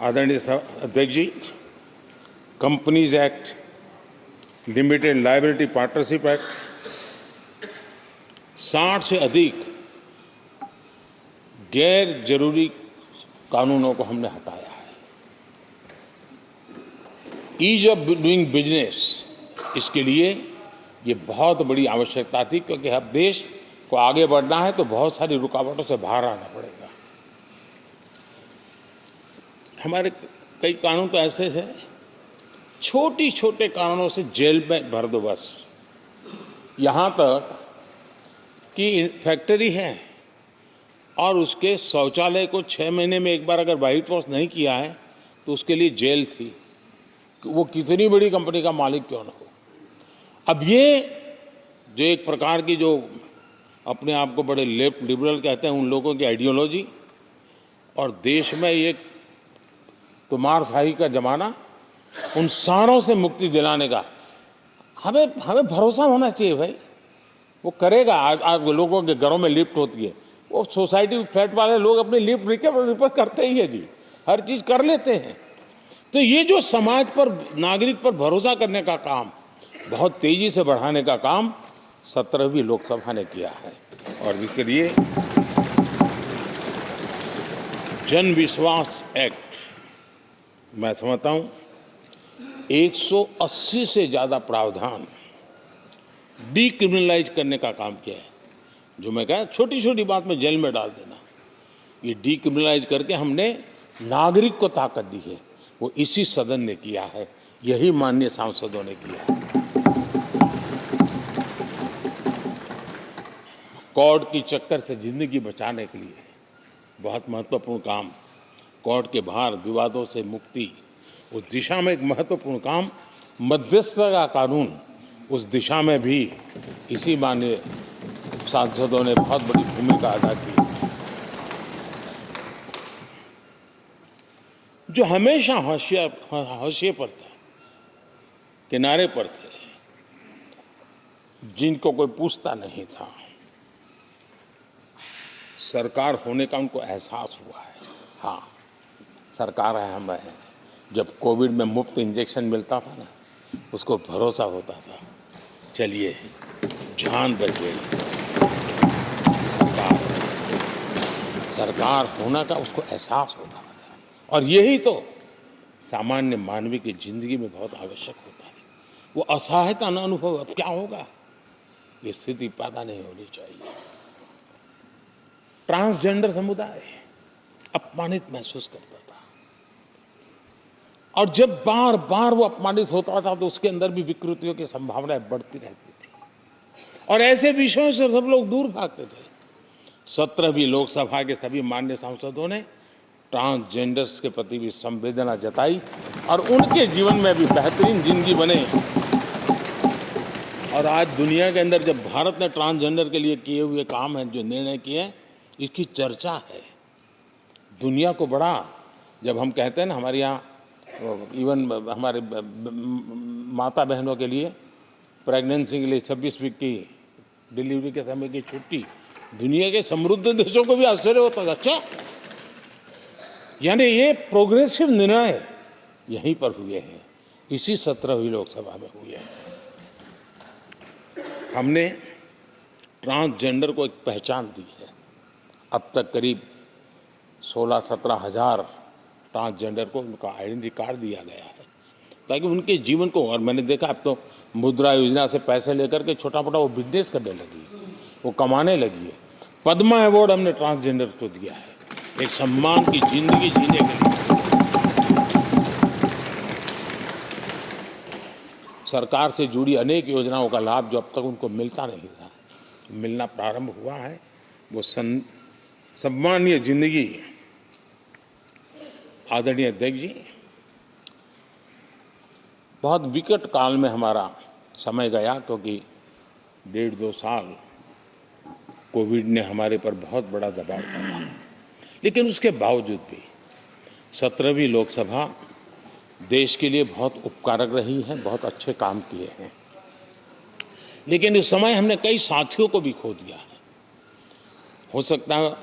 आदरणीय अध्यक्ष जी, companies act, limited liability partnership act, 60 से अधिक गैर जरूरी कानूनों को हमने हटाया है। ईज ऑफ डूइंग बिजनेस, इसके लिए ये बहुत बड़ी आवश्यकता थी, क्योंकि अब देश को आगे बढ़ना है तो बहुत सारी रुकावटों से बाहर आना पड़ेगा। हमारे कई कानून तो ऐसे थे, छोटी छोटे कारणों से जेल में भर दो बस। यहाँ तक कि फैक्ट्री है और उसके शौचालय को 6 महीने में एक बार अगर वाइट वॉश नहीं किया है तो उसके लिए जेल थी, वो कितनी बड़ी कंपनी का मालिक क्यों न हो। अब ये जो एक प्रकार की जो अपने आप को बड़े लेफ्ट लिबरल कहते हैं, उन लोगों की आइडियोलॉजी और देश में ये तुमारशाही का जमाना, उन सारों से मुक्ति दिलाने का हमें भरोसा होना चाहिए भाई, वो करेगा। आज लोगों के घरों में लिफ्ट होती है, वो सोसाइटी फ्लैट वाले लोग अपनी लिफ्ट रिपेयर करते ही है जी, हर चीज़ कर लेते हैं। तो ये जो समाज पर, नागरिक पर भरोसा करने का काम, बहुत तेजी से बढ़ाने का काम 17वीं लोकसभा ने किया है। और इसके लिए जन विश्वास एक्ट, मैं समझता हूँ 180 से ज़्यादा प्रावधान डीक्रिमिनलाइज करने का काम किया है। जो मैं कहा छोटी छोटी बात में जेल में डाल देना, ये डीक्रिमिनलाइज करके हमने नागरिक को ताकत दी है। वो इसी सदन ने किया है, यही माननीय सांसदों ने किया है। कोर्ट की चक्कर से जिंदगी बचाने के लिए बहुत महत्वपूर्ण काम, कोर्ट के बाहर विवादों से मुक्ति, उस दिशा में एक महत्वपूर्ण काम, मध्यस्थता का कानून, उस दिशा में भी इसी माननीय सांसदों ने बहुत बड़ी भूमिका अदा की। जो हमेशा हाशिए पर था, किनारे पर थे, जिनको कोई पूछता नहीं था, सरकार होने का उनको एहसास हुआ है। हाँ, सरकार है, हम है। जब कोविड में मुफ्त इंजेक्शन मिलता था ना, उसको भरोसा होता था, चलिए जान बच गई, सरकार होना का उसको एहसास होता था। और यही तो सामान्य मानवीय की जिंदगी में बहुत आवश्यक होता है। वो असहायता न अनुभव, अब क्या होगा, ये स्थिति पैदा नहीं होनी चाहिए। ट्रांसजेंडर समुदाय अपमानित महसूस करता था, और जब बार बार वो अपमानित होता था तो उसके अंदर भी विकृतियों की संभावनाएं बढ़ती रहती थी, और ऐसे विषयों से सब लोग दूर भागते थे। 17वीं लोकसभा के सभी माननीय सांसदों ने ट्रांसजेंडर्स के प्रति भी संवेदना जताई, और उनके जीवन में भी बेहतरीन जिंदगी बने। और आज दुनिया के अंदर जब भारत ने ट्रांसजेंडर के लिए किए हुए काम हैं, जो निर्णय किए हैं, इसकी चर्चा है दुनिया को बड़ा। जब हम कहते हैं ना, हमारे यहाँ इवन हमारे माता बहनों के लिए प्रेगनेंसी के लिए 26 वीक की डिलीवरी के समय की छुट्टी, दुनिया के समृद्ध देशों को भी आश्चर्य होता है। अच्छा, यानी ये प्रोग्रेसिव निर्णय यहीं पर हुए हैं, इसी 17वीं लोकसभा में हुए हैं। हमने ट्रांसजेंडर को एक पहचान दी है। अब तक करीब 16-17 हज़ार ट्रांसजेंडर को उनका आइडेंटिटी कार्ड दिया गया है, ताकि उनके जीवन को, और मैंने देखा अब तो मुद्रा योजना से पैसे लेकर के छोटा मोटा वो बिजनेस करने लगी है, वो कमाने लगी है। पद्मा अवार्ड हमने ट्रांसजेंडर को दिया है, एक सम्मान की जिंदगी जीने के लिए। सरकार से जुड़ी अनेक योजनाओं का लाभ जो अब तक उनको मिलता नहीं था, मिलना प्रारंभ हुआ है। वो सम्मानीय जिंदगी। आदरणीय अध्यक्ष जी, बहुत विकट काल में हमारा समय गया, क्योंकि 1.5-2 साल कोविड ने हमारे पर बहुत बड़ा दबाव डाला, लेकिन उसके बावजूद भी 17वीं लोकसभा देश के लिए बहुत उपकारक रही है, बहुत अच्छे काम किए हैं। लेकिन इस समय हमने कई साथियों को भी खो दिया है। हो सकता है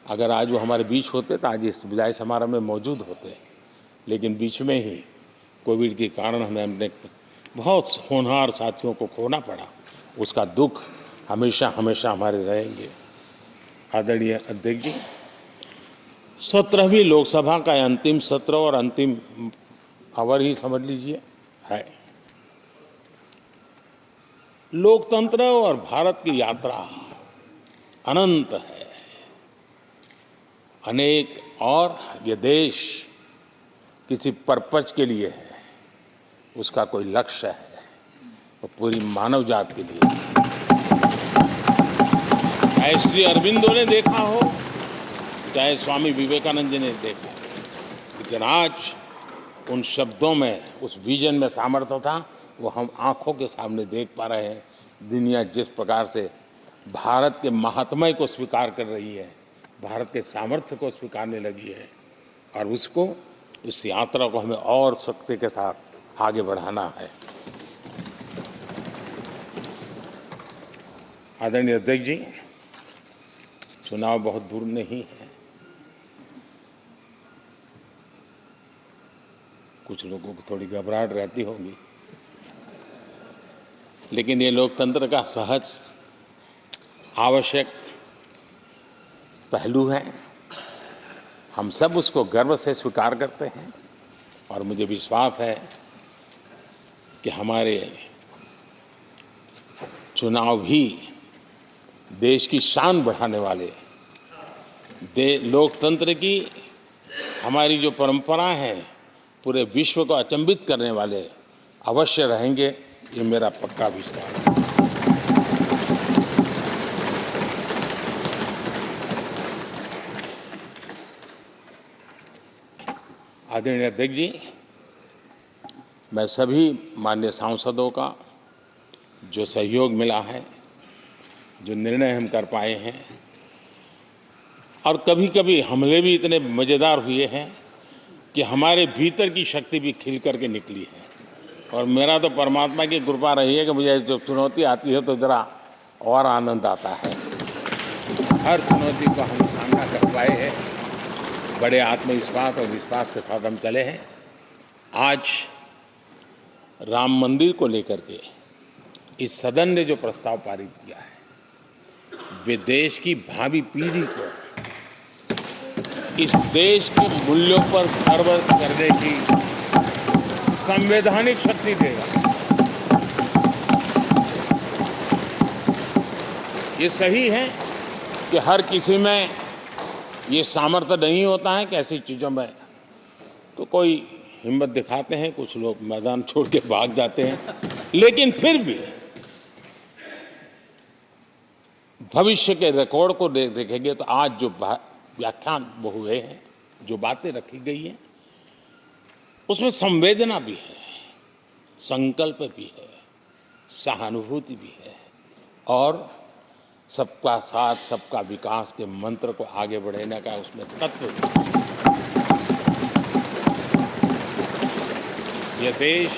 अगर आज वो हमारे बीच होते तो आज इस विदाई समारोह में मौजूद होते, लेकिन बीच में ही कोविड के कारण हमें अपने बहुत होनहार साथियों को खोना पड़ा। उसका दुख हमेशा हमेशा हमारे रहेंगे। आदरणीय अध्यक्ष जी, 17वीं लोकसभा का अंतिम सत्र और अंतिम आवर ही समझ लीजिए है। लोकतंत्र और भारत की यात्रा अनंत है, अनेक, और ये देश किसी पर्पज के लिए है, उसका कोई लक्ष्य है, वो पूरी मानव जात के लिए। चाहे श्री अरविंदो ने देखा हो, चाहे स्वामी विवेकानंद जी ने देखा, लेकिन आज उन शब्दों में, उस विजन में सामर्थ्य था, वो हम आंखों के सामने देख पा रहे हैं। दुनिया जिस प्रकार से भारत के महात्म्य को स्वीकार कर रही है, भारत के सामर्थ्य को स्वीकारने लगी है, और उसको, उस यात्रा को हमें और शक्ति के साथ आगे बढ़ाना है। आदरणीय अध्यक्ष जी, चुनाव बहुत दूर नहीं है। कुछ लोगों को थोड़ी घबराहट रहती होगी, लेकिन ये लोकतंत्र का सहज आवश्यक पहलू है। हम सब उसको गर्व से स्वीकार करते हैं, और मुझे विश्वास है कि हमारे चुनाव भी देश की शान बढ़ाने वाले, लोकतंत्र की हमारी जो परंपरा है पूरे विश्व को अचंभित करने वाले अवश्य रहेंगे, ये मेरा पक्का विश्वास है। आदरणीय अध्यक्ष जी, मैं सभी माननीय सांसदों का जो सहयोग मिला है, जो निर्णय हम कर पाए हैं, और कभी कभी हमले भी इतने मज़ेदार हुए हैं कि हमारे भीतर की शक्ति भी खिल करके निकली है। और मेरा तो परमात्मा की कृपा रही है कि मुझे जब चुनौती आती है तो ज़रा और आनंद आता है। हर चुनौती को हम सामना कर पाए हैं, बड़े आत्मविश्वास और विश्वास के साथ हम चले हैं। आज राम मंदिर को लेकर के इस सदन ने जो प्रस्ताव पारित किया है, वे देश की भावी पीढ़ी को इस देश के मूल्यों पर गर्व करने की संवैधानिक शक्ति देगा। ये सही है कि हर किसी में ये सामर्थ्य नहीं होता है कि ऐसी चीज़ों में तो कोई हिम्मत दिखाते हैं, कुछ लोग मैदान छोड़ के भाग जाते हैं, लेकिन फिर भी भविष्य के रिकॉर्ड को देखेंगे तो आज जो व्याख्यान वो हुए हैं, जो बातें रखी गई हैं, उसमें संवेदना भी है, संकल्प भी है, सहानुभूति भी है और सबका साथ सबका विकास के मंत्र को आगे बढ़ाने का उसमें तत्व भी है। ये देश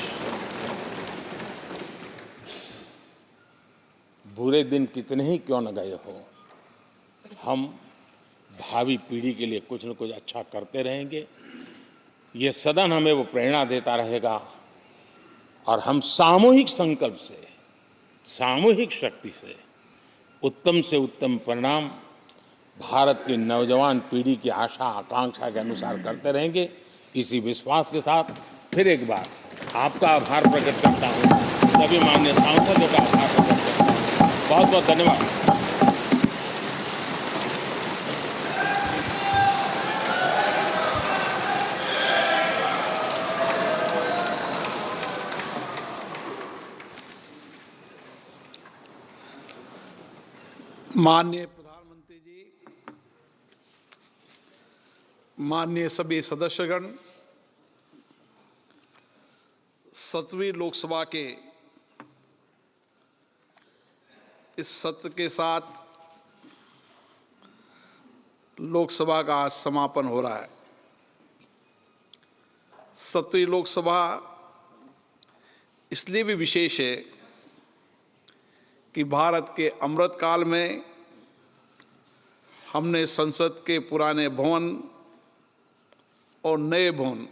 बुरे दिन कितने ही क्यों न गए हो, हम भावी पीढ़ी के लिए कुछ न कुछ अच्छा करते रहेंगे। ये सदन हमें वो प्रेरणा देता रहेगा और हम सामूहिक संकल्प से, सामूहिक शक्ति से उत्तम परिणाम भारत की नौजवान पीढ़ी की आशा आकांक्षा के अनुसार करते रहेंगे। इसी विश्वास के साथ फिर एक बार आपका आभार प्रकट करता हूँ, सभी माननीय सांसदों का आभार प्रकट करता हूँ। बहुत बहुत धन्यवाद। माननीय प्रधानमंत्री जी, माननीय सभी सदस्यगण, 7वीं लोकसभा के इस सत्र के साथ लोकसभा का आज समापन हो रहा है। 7वीं लोकसभा इसलिए भी विशेष है कि भारत के अमृत काल में हमने संसद के पुराने भवन और नए भवन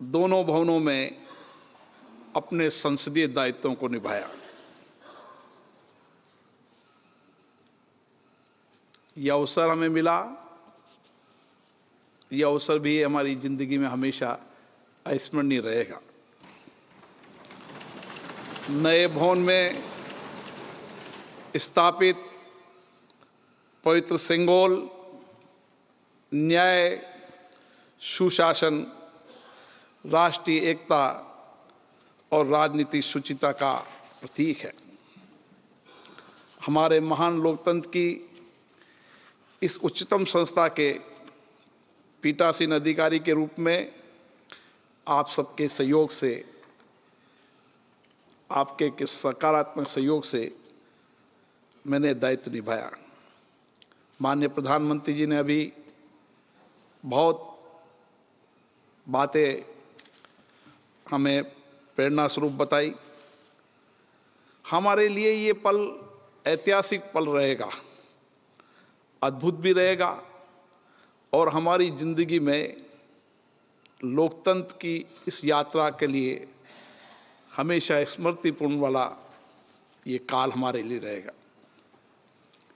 दोनों भवनों में अपने संसदीय दायित्वों को निभाया। यह अवसर हमें मिला, यह अवसर भी हमारी जिंदगी में हमेशा अविस्मरणीय रहेगा। नए भवन में स्थापित पवित्र सिंगोल न्याय, सुशासन, राष्ट्रीय एकता और राजनीतिक शुचिता का प्रतीक है। हमारे महान लोकतंत्र की इस उच्चतम संस्था के पीठासीन अधिकारी के रूप में आप सबके सहयोग से, आपके सकारात्मक सहयोग से मैंने दायित्व निभाया। माननीय प्रधानमंत्री जी ने अभी बहुत बातें हमें प्रेरणा स्वरूप बताई। हमारे लिए ये पल ऐतिहासिक पल रहेगा, अद्भुत भी रहेगा और हमारी जिंदगी में लोकतंत्र की इस यात्रा के लिए हमेशा स्मृतिपूर्ण वाला ये काल हमारे लिए रहेगा।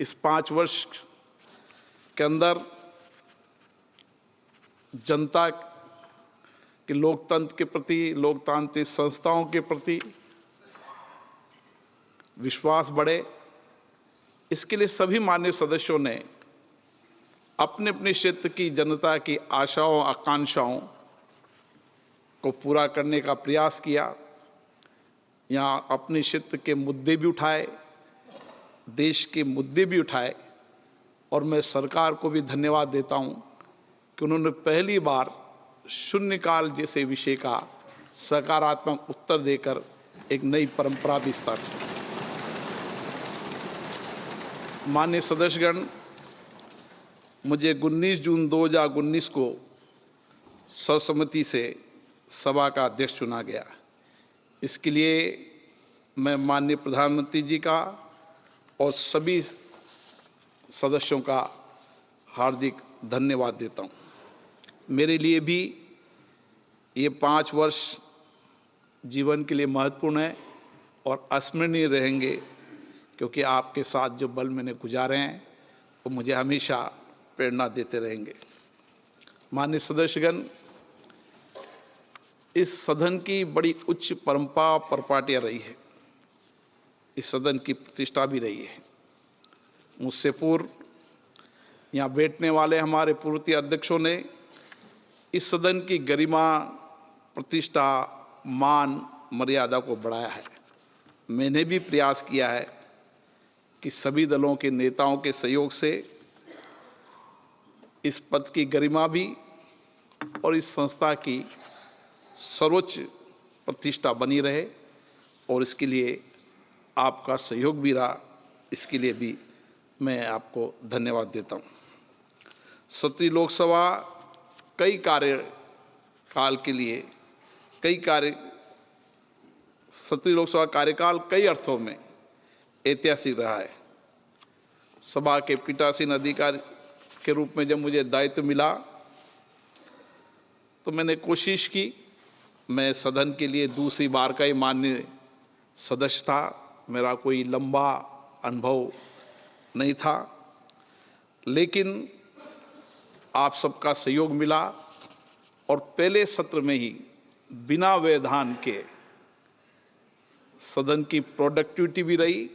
इस 5 वर्ष के अंदर जनता के लोकतंत्र के प्रति, लोकतांत्रिक संस्थाओं के प्रति विश्वास बढ़े, इसके लिए सभी माननीय सदस्यों ने अपने अपने क्षेत्र की जनता की आशाओं आकांक्षाओं को पूरा करने का प्रयास किया। यहाँ अपने क्षेत्र के मुद्दे भी उठाए, देश के मुद्दे भी उठाए, और मैं सरकार को भी धन्यवाद देता हूँ कि उन्होंने पहली बार शून्यकाल जैसे विषय का सकारात्मक उत्तर देकर एक नई परंपरा भी स्थापित की। माननीय सदस्यगण, मुझे 19 जून 2019 को सर्वसम्मति से सभा का अध्यक्ष चुना गया। इसके लिए मैं माननीय प्रधानमंत्री जी का और सभी सदस्यों का हार्दिक धन्यवाद देता हूँ। मेरे लिए भी ये 5 वर्ष जीवन के लिए महत्वपूर्ण है और अस्मरणीय रहेंगे, क्योंकि आपके साथ जो पल मैंने गुजारे हैं वो मुझे हमेशा प्रेरणा देते रहेंगे। माननीय सदस्यगण, इस सदन की बड़ी उच्च परंपरा परपाटियाँ रही है, इस सदन की प्रतिष्ठा भी रही है। मुझसे पूर्व यहाँ बैठने वाले हमारे पूर्व अध्यक्षों ने इस सदन की गरिमा, प्रतिष्ठा, मान, मर्यादा को बढ़ाया है। मैंने भी प्रयास किया है कि सभी दलों के नेताओं के सहयोग से इस पद की गरिमा भी और इस संस्था की सर्वोच्च प्रतिष्ठा बनी रहे, और इसके लिए आपका सहयोग भी रहा। इसके लिए भी मैं आपको धन्यवाद देता हूँ। 17वीं लोकसभा कई कार्यकाल के लिए 17वीं लोकसभा कार्यकाल कई अर्थों में ऐतिहासिक रहा है। सभा के पीठासीन अधिकारी के रूप में जब मुझे दायित्व मिला तो मैंने कोशिश की, मैं सदन के लिए दूसरी बार का ही माननीय सदस्य था, मेरा कोई लंबा अनुभव नहीं था, लेकिन आप सबका सहयोग मिला और पहले सत्र में ही बिना व्यवधान के सदन की प्रोडक्टिविटी भी रही,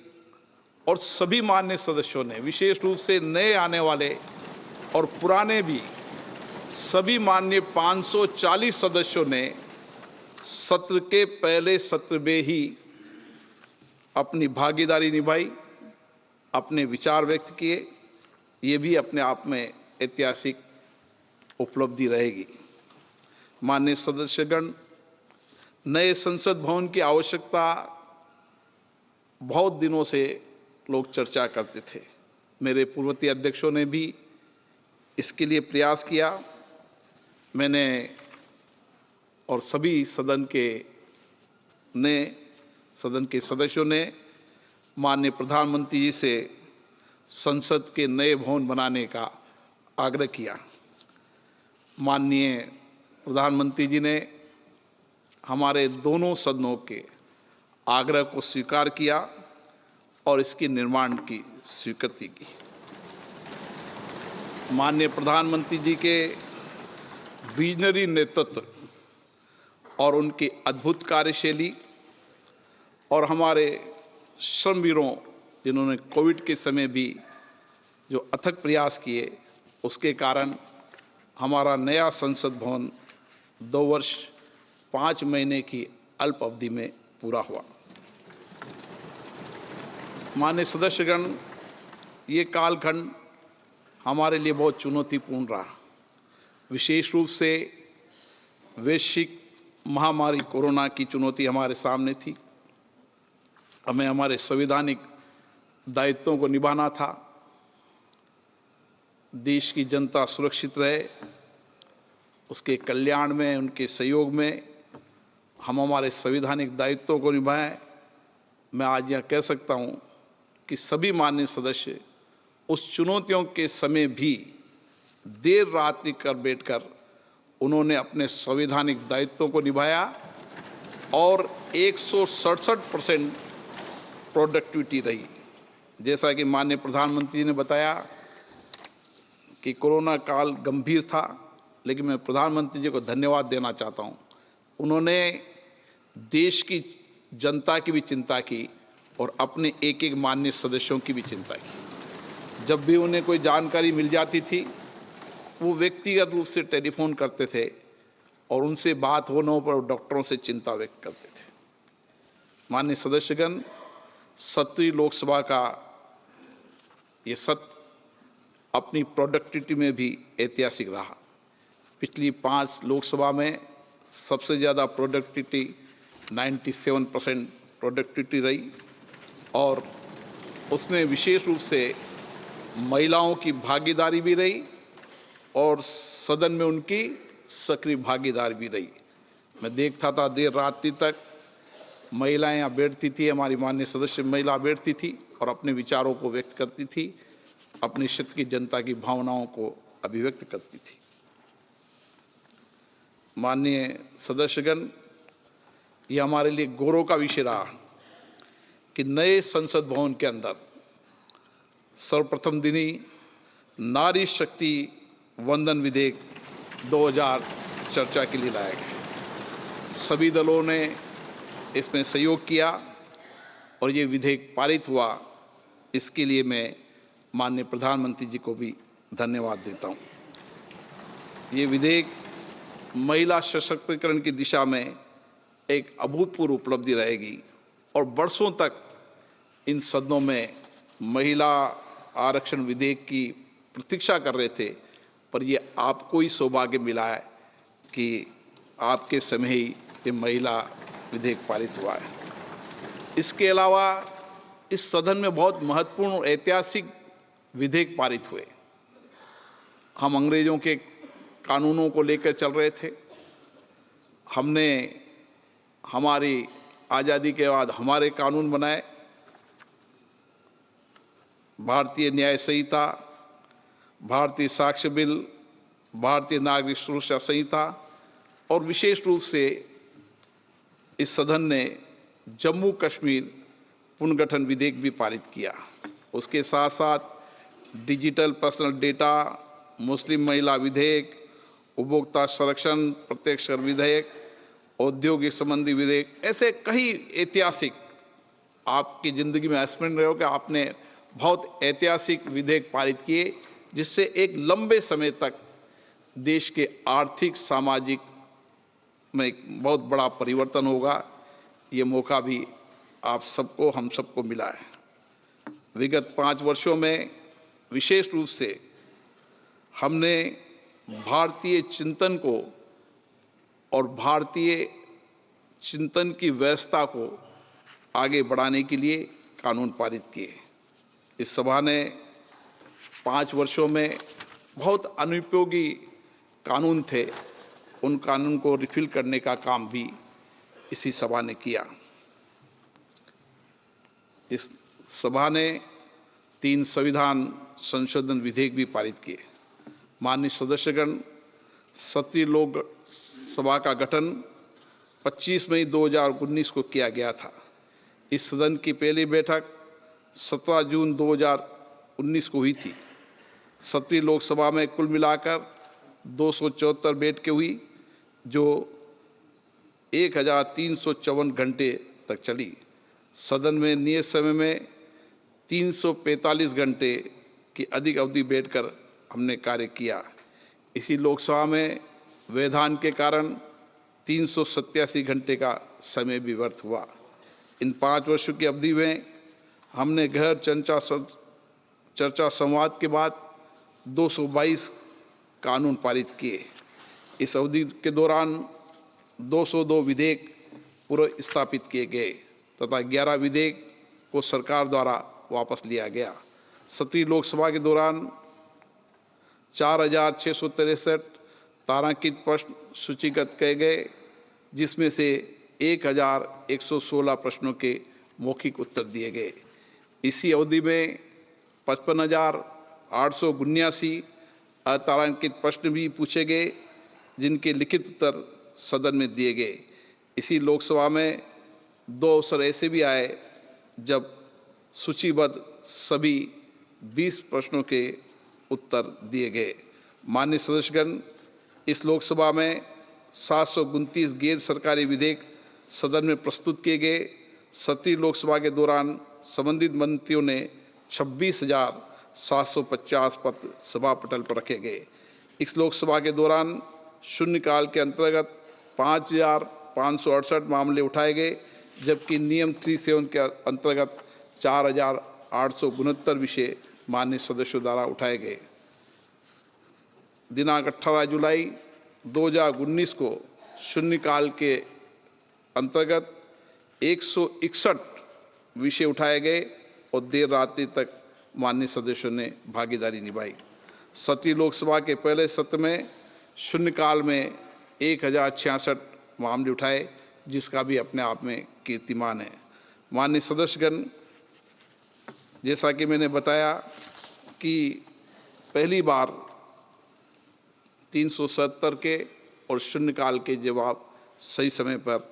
और सभी माननीय सदस्यों ने, विशेष रूप से नए आने वाले और पुराने भी, सभी माननीय 540 सदस्यों ने सत्र के पहले सत्र में ही अपनी भागीदारी निभाई, अपने विचार व्यक्त किए। ये भी अपने आप में ऐतिहासिक उपलब्धि रहेगी। माननीय सदस्यगण, नए संसद भवन की आवश्यकता बहुत दिनों से लोग चर्चा करते थे। मेरे पूर्ववर्ती अध्यक्षों ने भी इसके लिए प्रयास किया। मैंने और सभी सदन के सदस्यों ने माननीय प्रधानमंत्री जी से संसद के नए भवन बनाने का आग्रह किया। माननीय प्रधानमंत्री जी ने हमारे दोनों सदनों के आग्रह को स्वीकार किया और इसके निर्माण की स्वीकृति की। माननीय प्रधानमंत्री जी के विजनरी नेतृत्व और उनकी अद्भुत कार्यशैली और हमारे श्रमवीरों, जिन्होंने कोविड के समय भी जो अथक प्रयास किए, उसके कारण हमारा नया संसद भवन 2 वर्ष 5 महीने की अल्प अवधि में पूरा हुआ। माननीय सदस्यगण, ये कालखंड हमारे लिए बहुत चुनौतीपूर्ण रहा। विशेष रूप से वैश्विक महामारी कोरोना की चुनौती हमारे सामने थी। हमें हमारे संवैधानिक दायित्वों को निभाना था। देश की जनता सुरक्षित रहे, उसके कल्याण में, उनके सहयोग में हम हमारे संवैधानिक दायित्वों को निभाएं। मैं आज यह कह सकता हूं कि सभी माननीय सदस्य उस चुनौतियों के समय भी देर रात कर बैठकर उन्होंने अपने संवैधानिक दायित्वों को निभाया और 167% प्रोडक्टिविटी रही। जैसा कि माननीय प्रधानमंत्री जी ने बताया कि कोरोना काल गंभीर था, लेकिन मैं प्रधानमंत्री जी को धन्यवाद देना चाहता हूं। उन्होंने देश की जनता की भी चिंता की और अपने एक एक माननीय सदस्यों की भी चिंता की। जब भी उन्हें कोई जानकारी मिल जाती थी वो व्यक्तिगत रूप से टेलीफोन करते थे और उनसे बात होने पर डॉक्टरों से चिंता व्यक्त करते थे। माननीय सदस्यगण, 17वीं लोकसभा का ये सत्र अपनी प्रोडक्टिविटी में भी ऐतिहासिक रहा। पिछली 5 लोकसभा में सबसे ज़्यादा प्रोडक्टिविटी 97% प्रोडक्टिविटी रही और उसमें विशेष रूप से महिलाओं की भागीदारी भी रही और सदन में उनकी सक्रिय भागीदारी भी रही। मैं देखता था देर रात तक महिलाएं यहाँ बैठती थी, हमारी माननीय सदस्य महिला बैठती थी और अपने विचारों को व्यक्त करती थी, अपने क्षेत्र की जनता की भावनाओं को अभिव्यक्त करती थी। माननीय सदस्यगण, ये हमारे लिए गौरव का विषय रहा कि नए संसद भवन के अंदर सर्वप्रथम दिन ही नारी शक्ति वंदन विधेयक 2000 चर्चा के लिए लाया गया। सभी दलों ने इसमें सहयोग किया और ये विधेयक पारित हुआ। इसके लिए मैं माननीय प्रधानमंत्री जी को भी धन्यवाद देता हूँ। ये विधेयक महिला सशक्तिकरण की दिशा में एक अभूतपूर्व उपलब्धि रहेगी और वर्षों तक इन सदनों में महिला आरक्षण विधेयक की प्रतीक्षा कर रहे थे, पर ये आपको ही सौभाग्य मिला है कि आपके समय ही ये महिला विधेयक पारित हुआ है। इसके अलावा इस सदन में बहुत महत्वपूर्ण और ऐतिहासिक विधेयक पारित हुए। हम अंग्रेजों के कानूनों को लेकर चल रहे थे। हमने हमारी आज़ादी के बाद हमारे कानून बनाए, भारतीय न्याय संहिता, भारतीय साक्ष्य बिल, भारतीय नागरिक सुरक्षा संहिता और विशेष रूप से इस सदन ने जम्मू कश्मीर पुनर्गठन विधेयक भी पारित किया। उसके साथ साथ डिजिटल पर्सनल डेटा, मुस्लिम महिला विधेयक, उपभोक्ता संरक्षण प्रत्यक्ष कर विधेयक, औद्योगिक संबंधी विधेयक, ऐसे कई ऐतिहासिक, आपकी ज़िंदगी में स्मरण रहे हो कि आपने बहुत ऐतिहासिक विधेयक पारित किए, जिससे एक लंबे समय तक देश के आर्थिक सामाजिक में एक बहुत बड़ा परिवर्तन होगा। ये मौका भी आप सबको, हम सबको मिला है। विगत 5 वर्षों में विशेष रूप से हमने भारतीय चिंतन को और भारतीय चिंतन की व्यवस्था को आगे बढ़ाने के लिए कानून पारित किए। इस सभा ने 5 वर्षों में बहुत अनुपयोगी कानून थे, उन कानून को रिफिल करने का काम भी इसी सभा ने किया। इस सभा ने 3 संविधान संशोधन विधेयक भी पारित किए। माननीय सदस्यगण, 17वीं लोकसभा का गठन 25 मई 2019 को किया गया था। इस सदन की पहली बैठक 17 जून 2019 को हुई थी। 17वीं लोकसभा में कुल मिलाकर 274 बैठकें हुई, जो 1354 घंटे तक चली। सदन में नियत समय में 345 घंटे की अधिक अवधि बैठकर हमने कार्य किया। इसी लोकसभा में व्यवधान के कारण 387 घंटे का समय भी व्यर्थ हुआ। इन 5 वर्षों की अवधि में हमने गहन चर्चा संवाद के बाद 222 कानून पारित किए। इस अवधि के दौरान 202 विधेयक पुनर्स्थापित किए गए तथा 11 विधेयक को सरकार द्वारा वापस लिया गया। 17वीं लोकसभा के दौरान 4663 तारांकित प्रश्न सूचीगत किए गए, जिसमें से 1116 प्रश्नों के मौखिक उत्तर दिए गए। इसी अवधि में 55,879 अतारांकित प्रश्न भी पूछे गए, जिनके लिखित उत्तर सदन में दिए गए। इसी लोकसभा में 2 अवसर ऐसे भी आए जब सूचीबद्ध सभी 20 प्रश्नों के उत्तर दिए गए। माननीय सदस्यगण, इस लोकसभा में 729 गैर सरकारी विधेयक सदन में प्रस्तुत किए गए। 17वीं लोकसभा के दौरान संबंधित मंत्रियों ने 750 पद सभा पटल पर रखे गए। इस लोकसभा के दौरान शून्यकाल के अंतर्गत 5,568 मामले उठाए गए, जबकि नियम 37 के अंतर्गत 4,869 विषय माननीय सदस्यों द्वारा उठाए गए। दिनांक 18 जुलाई 2019 को शून्यकाल के अंतर्गत 161 विषय उठाए गए और देर रात्रि तक माननीय सदस्यों ने भागीदारी निभाई। 7वीं लोकसभा के पहले सत्र में शून्यकाल में 1066 मामले उठाए, जिसका भी अपने आप में कीर्तिमान है। माननीय सदस्यगण, जैसा कि मैंने बताया कि पहली बार 370 के और शून्यकाल के जवाब सही समय पर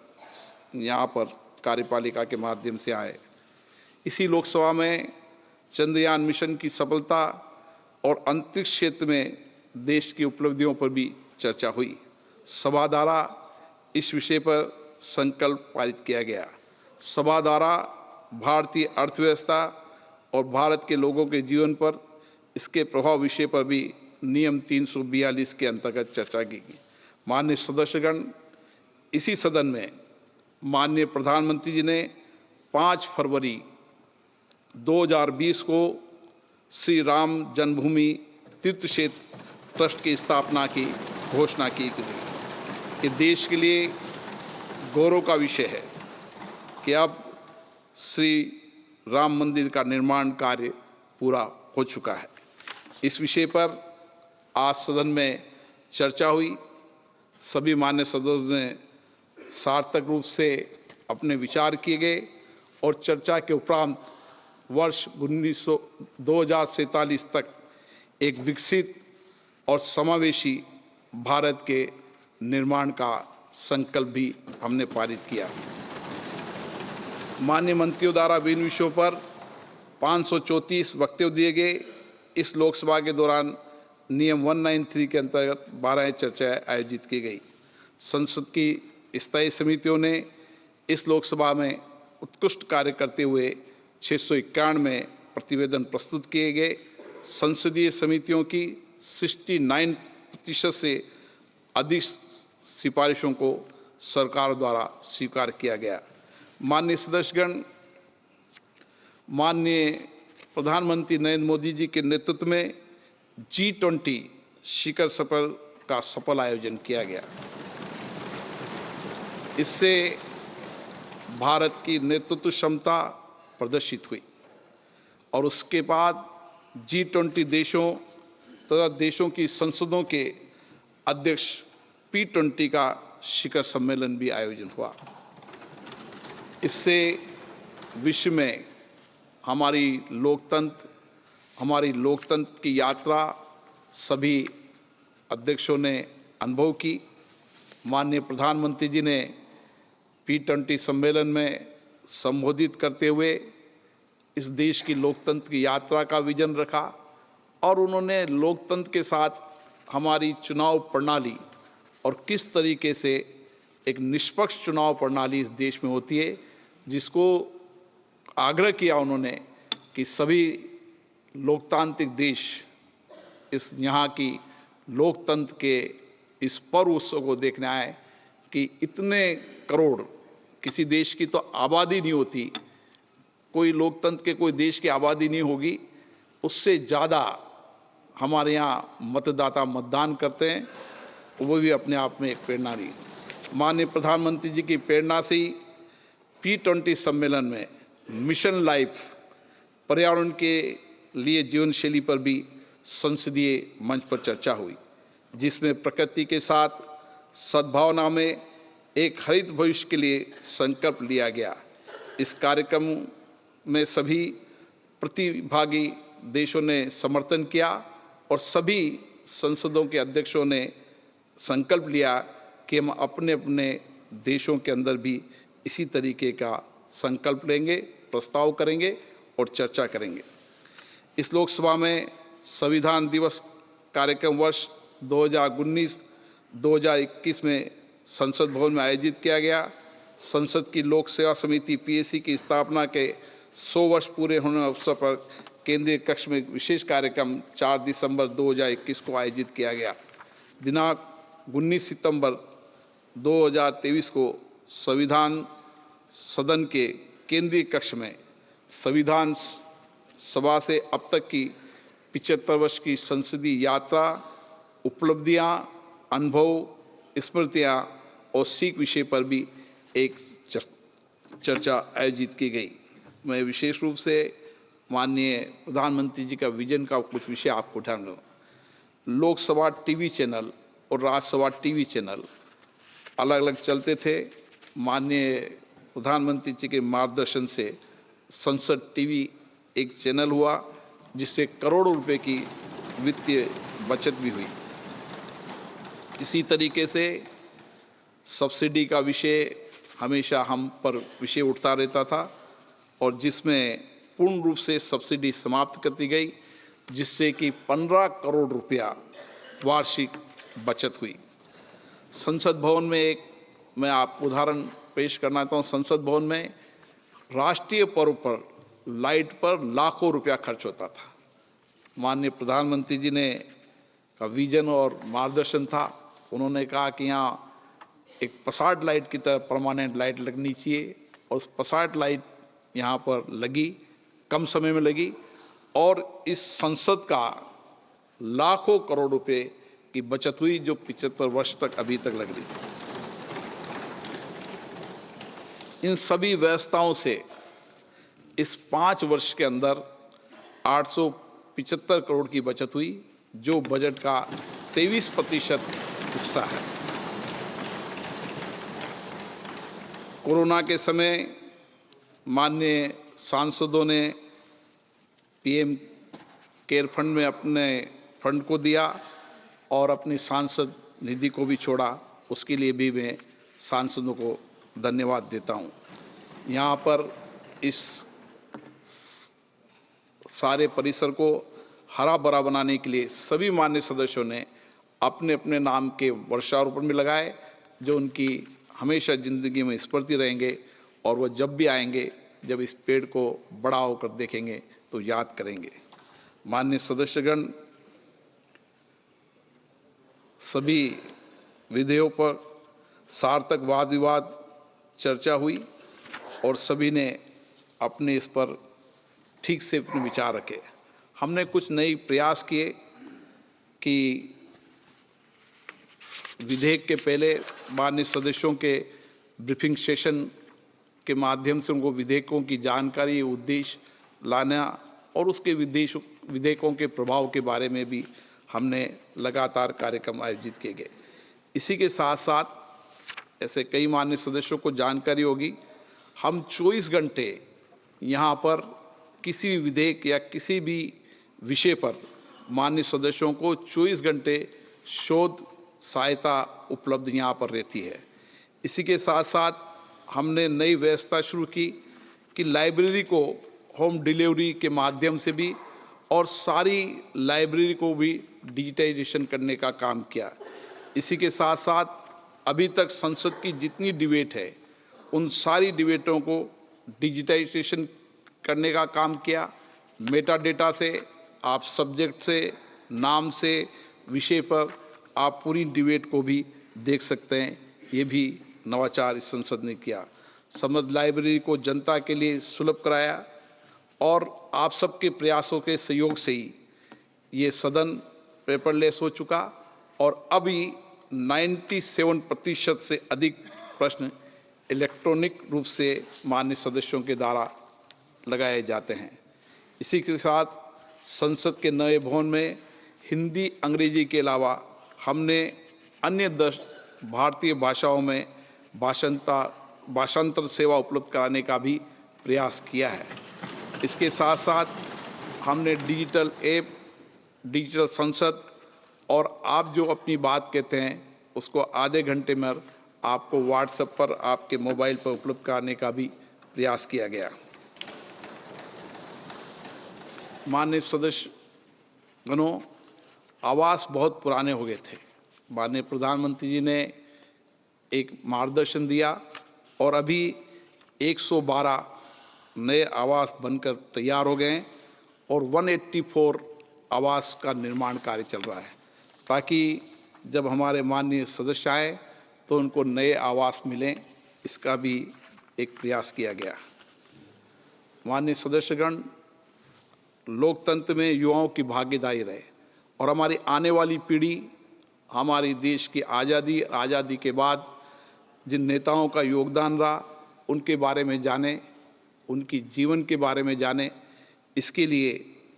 यहाँ पर कार्यपालिका के माध्यम से आए। इसी लोकसभा में चंद्रयान मिशन की सफलता और अंतरिक्ष क्षेत्र में देश की उपलब्धियों पर भी चर्चा हुई। सभा द्वारा इस विषय पर संकल्प पारित किया गया। सभा द्वारा भारतीय अर्थव्यवस्था और भारत के लोगों के जीवन पर इसके प्रभाव विषय पर भी नियम 342 के अंतर्गत चर्चा की गई। माननीय सदस्यगण, इसी सदन में माननीय प्रधानमंत्री जी ने 5 फरवरी 2020 को श्री राम जन्मभूमि तीर्थ क्षेत्र ट्रस्ट की स्थापना की घोषणा की गई। ये देश के लिए गौरव का विषय है कि अब श्री राम मंदिर का निर्माण कार्य पूरा हो चुका है। इस विषय पर आज सदन में चर्चा हुई। सभी मान्य सदस्यों ने सार्थक रूप से अपने विचार किए गए और चर्चा के उपरांत वर्ष 2047 तक एक विकसित और समावेशी भारत के निर्माण का संकल्प भी हमने पारित किया। माननीय मंत्रियों द्वारा विभिन्न विषयों पर 534 वक्तव्य दिए गए। इस लोकसभा के दौरान नियम 193 के अंतर्गत 12 चर्चाएं आयोजित की गई। संसद की स्थायी समितियों ने इस लोकसभा में उत्कृष्ट कार्य करते हुए 691 प्रतिवेदन प्रस्तुत किए गए। संसदीय समितियों की 69% से अधिक सिफारिशों को सरकार द्वारा स्वीकार किया गया। माननीय सदस्यगण, माननीय प्रधानमंत्री नरेंद्र मोदी जी के नेतृत्व में G20 शिखर सम्मेलन का सफल आयोजन किया गया। इससे भारत की नेतृत्व क्षमता प्रदर्शित हुई और उसके बाद G20 देशों तथा देशों की संसदों के अध्यक्ष P20 का शिखर सम्मेलन भी आयोजन हुआ। इससे विश्व में हमारी लोकतंत्र की यात्रा सभी अध्यक्षों ने अनुभव की। माननीय प्रधानमंत्री जी ने P20 सम्मेलन में संबोधित करते हुए इस देश की लोकतंत्र की यात्रा का विजन रखा और उन्होंने लोकतंत्र के साथ हमारी चुनाव प्रणाली और किस तरीके से एक निष्पक्ष चुनाव प्रणाली इस देश में होती है, जिसको आग्रह किया उन्होंने कि सभी लोकतांत्रिक देश इस यहाँ की लोकतंत्र के इस पर्व उत्सव को देखने आए कि इतने करोड़ किसी देश की तो आबादी नहीं होती, कोई लोकतंत्र के कोई देश की आबादी नहीं होगी, उससे ज़्यादा हमारे यहाँ मतदाता मतदान करते हैं, वो भी अपने आप में एक प्रेरणा रही। माननीय प्रधानमंत्री जी की प्रेरणा से ही P20 सम्मेलन में मिशन लाइफ पर्यावरण के लिए जीवन शैली पर भी संसदीय मंच पर चर्चा हुई, जिसमें प्रकृति के साथ सद्भावना में एक हरित भविष्य के लिए संकल्प लिया गया। इस कार्यक्रम में सभी प्रतिभागी देशों ने समर्थन किया और सभी संसदों के अध्यक्षों ने संकल्प लिया कि हम अपने अपने देशों के अंदर भी इसी तरीके का संकल्प लेंगे, प्रस्ताव करेंगे और चर्चा करेंगे। इस लोकसभा में संविधान दिवस कार्यक्रम वर्ष 2019-2021 में संसद भवन में आयोजित किया गया। संसद की लोक सेवा समिति PSC की स्थापना के 100 वर्ष पूरे होने अवसर पर केंद्रीय कक्ष में एक विशेष कार्यक्रम 4 दिसंबर 2021 को आयोजित किया गया। दिनांक 19 सितंबर 2023 को संविधान सदन के केंद्रीय कक्ष में संविधान सभा से अब तक की 75 वर्ष की संसदीय यात्रा, उपलब्धियां, अनुभव, स्मृतियां और सीख विषय पर भी एक चर्चा आयोजित की गई। मैं विशेष रूप से माननीय प्रधानमंत्री जी का विजन का कुछ विषय आपको उठाऊंगा। लोकसभा टीवी चैनल और राज्यसभा टीवी चैनल अलग अलग चलते थे। माननीय प्रधानमंत्री जी के मार्गदर्शन से संसद टीवी एक चैनल हुआ, जिससे करोड़ों रुपए की वित्तीय बचत भी हुई। इसी तरीके से सब्सिडी का विषय हमेशा हम पर विषय उठता रहता था और जिसमें पूर्ण रूप से सब्सिडी समाप्त कर दी गई, जिससे कि 15 करोड़ रुपया वार्षिक बचत हुई। संसद भवन में मैं आपको उदाहरण पेश करना चाहता हूँ। संसद भवन में राष्ट्रीय पर्व पर लाइट पर लाखों रुपया खर्च होता था। माननीय प्रधानमंत्री जी ने का विजन और मार्गदर्शन था। उन्होंने कहा कि यहाँ एक पसार्ड लाइट की तरह परमानेंट लाइट लगनी चाहिए और उस पसार्ड लाइट यहाँ पर लगी, कम समय में लगी और इस संसद का लाखों करोड़ रुपए की बचत हुई, जो 75 वर्ष तक अभी तक लग रही थी। इन सभी व्यवस्थाओं से इस 5 वर्ष के अंदर 875 करोड़ की बचत हुई, जो बजट का 23% हिस्सा है। कोरोना के समय माननीय सांसदों ने पीएम केयर फंड में अपने फंड को दिया और अपनी सांसद निधि को भी छोड़ा। उसके लिए भी मैं सांसदों को धन्यवाद देता हूं। यहाँ पर इस सारे परिसर को हरा भरा बनाने के लिए सभी माननीय सदस्यों ने अपने अपने नाम के वृक्षारोपण में लगाए, जो उनकी हमेशा जिंदगी में स्मृति रहेंगे और वह जब भी आएंगे, जब इस पेड़ को बड़ा होकर देखेंगे तो याद करेंगे। माननीय सदस्यगण, सभी विधेयों पर सार्थक वाद विवाद चर्चा हुई और सभी ने अपने इस पर ठीक से अपने विचार रखे। हमने कुछ नए प्रयास किए कि विधेयक के पहले माननीय सदस्यों के ब्रीफिंग सेशन के माध्यम से उनको विधेयकों की जानकारी, उद्देश्य लाना और उसके विधेयकों के प्रभाव के बारे में भी हमने लगातार कार्यक्रम आयोजित किए गए। इसी के साथ साथ ऐसे कई माननीय सदस्यों को जानकारी होगी, हम 24 घंटे यहाँ पर किसी भी विधेयक या किसी भी विषय पर माननीय सदस्यों को 24 घंटे शोध सहायता उपलब्ध यहाँ पर रहती है। इसी के साथ साथ हमने नई व्यवस्था शुरू की कि लाइब्रेरी को होम डिलीवरी के माध्यम से भी और सारी लाइब्रेरी को भी डिजिटाइजेशन करने का काम किया। इसी के साथ साथ अभी तक संसद की जितनी डिबेट है, उन सारी डिबेटों को डिजिटाइजेशन करने का काम किया। मेटा डेटा से आप सब्जेक्ट से, नाम से, विषय पर आप पूरी डिबेट को भी देख सकते हैं। ये भी नवाचार इस संसद ने किया। समझ लाइब्रेरी को जनता के लिए सुलभ कराया और आप सबके प्रयासों के सहयोग से ही ये सदन पेपरलेस हो चुका और अभी 97% से अधिक प्रश्न इलेक्ट्रॉनिक रूप से माननीय सदस्यों के द्वारा लगाए जाते हैं। इसी के साथ संसद के नए भवन में हिंदी, अंग्रेजी के अलावा हमने अन्य 10 भारतीय भाषाओं में भाषांतर सेवा उपलब्ध कराने का भी प्रयास किया है। इसके साथ साथ हमने डिजिटल ऐप, डिजिटल संसद और आप जो अपनी बात कहते हैं उसको आधे घंटे में आपको व्हाट्सएप पर, आपके मोबाइल पर उपलब्ध कराने का भी प्रयास किया गया। माननीय सदस्यगणों, आवास बहुत पुराने हो गए थे। माननीय प्रधानमंत्री जी ने एक मार्गदर्शन दिया और अभी 112 नए आवास बनकर तैयार हो गए हैं और 184 आवास का निर्माण कार्य चल रहा है, ताकि जब हमारे माननीय सदस्य आए तो उनको नए आवास मिलें, इसका भी एक प्रयास किया गया। माननीय सदस्यगण, लोकतंत्र में युवाओं की भागीदारी रहे और हमारी आने वाली पीढ़ी हमारी देश की आज़ादी के बाद जिन नेताओं का योगदान रहा उनके बारे में जाने, उनकी जीवन के बारे में जाने। इसके लिए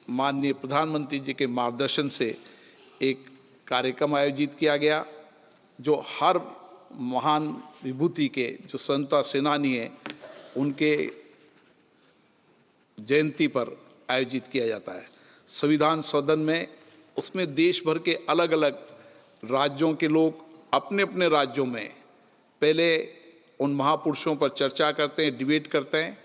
माननीय प्रधानमंत्री जी के मार्गदर्शन से एक कार्यक्रम आयोजित किया गया, जो हर महान विभूति के जो स्वतंत्रता सेनानी हैं उनके जयंती पर आयोजित किया जाता है। संविधान सदन में उसमें देश भर के अलग अलग राज्यों के लोग अपने अपने राज्यों में पहले उन महापुरुषों पर चर्चा करते हैं, डिबेट करते हैं,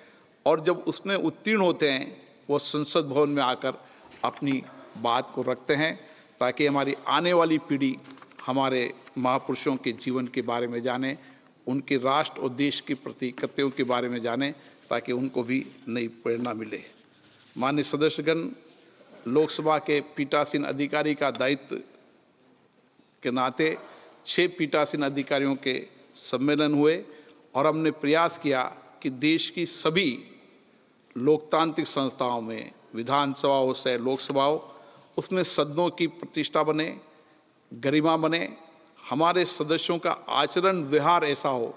और जब उसमें उत्तीर्ण होते हैं वो संसद भवन में आकर अपनी बात को रखते हैं, ताकि हमारी आने वाली पीढ़ी हमारे महापुरुषों के जीवन के बारे में जाने, उनके राष्ट्र और देश के प्रति कर्तव्यों के बारे में जाने, ताकि उनको भी नई प्रेरणा मिले। माननीय सदस्यगण, लोकसभा के पीठासीन अधिकारी का दायित्व के नाते 6 पीठासीन अधिकारियों के सम्मेलन हुए और हमने प्रयास किया कि देश की सभी लोकतांत्रिक संस्थाओं में, विधानसभा हो चाहे लोकसभा हो, उसमें सदनों की प्रतिष्ठा बने, गरिमा बने, हमारे सदस्यों का आचरण व्यवहार ऐसा हो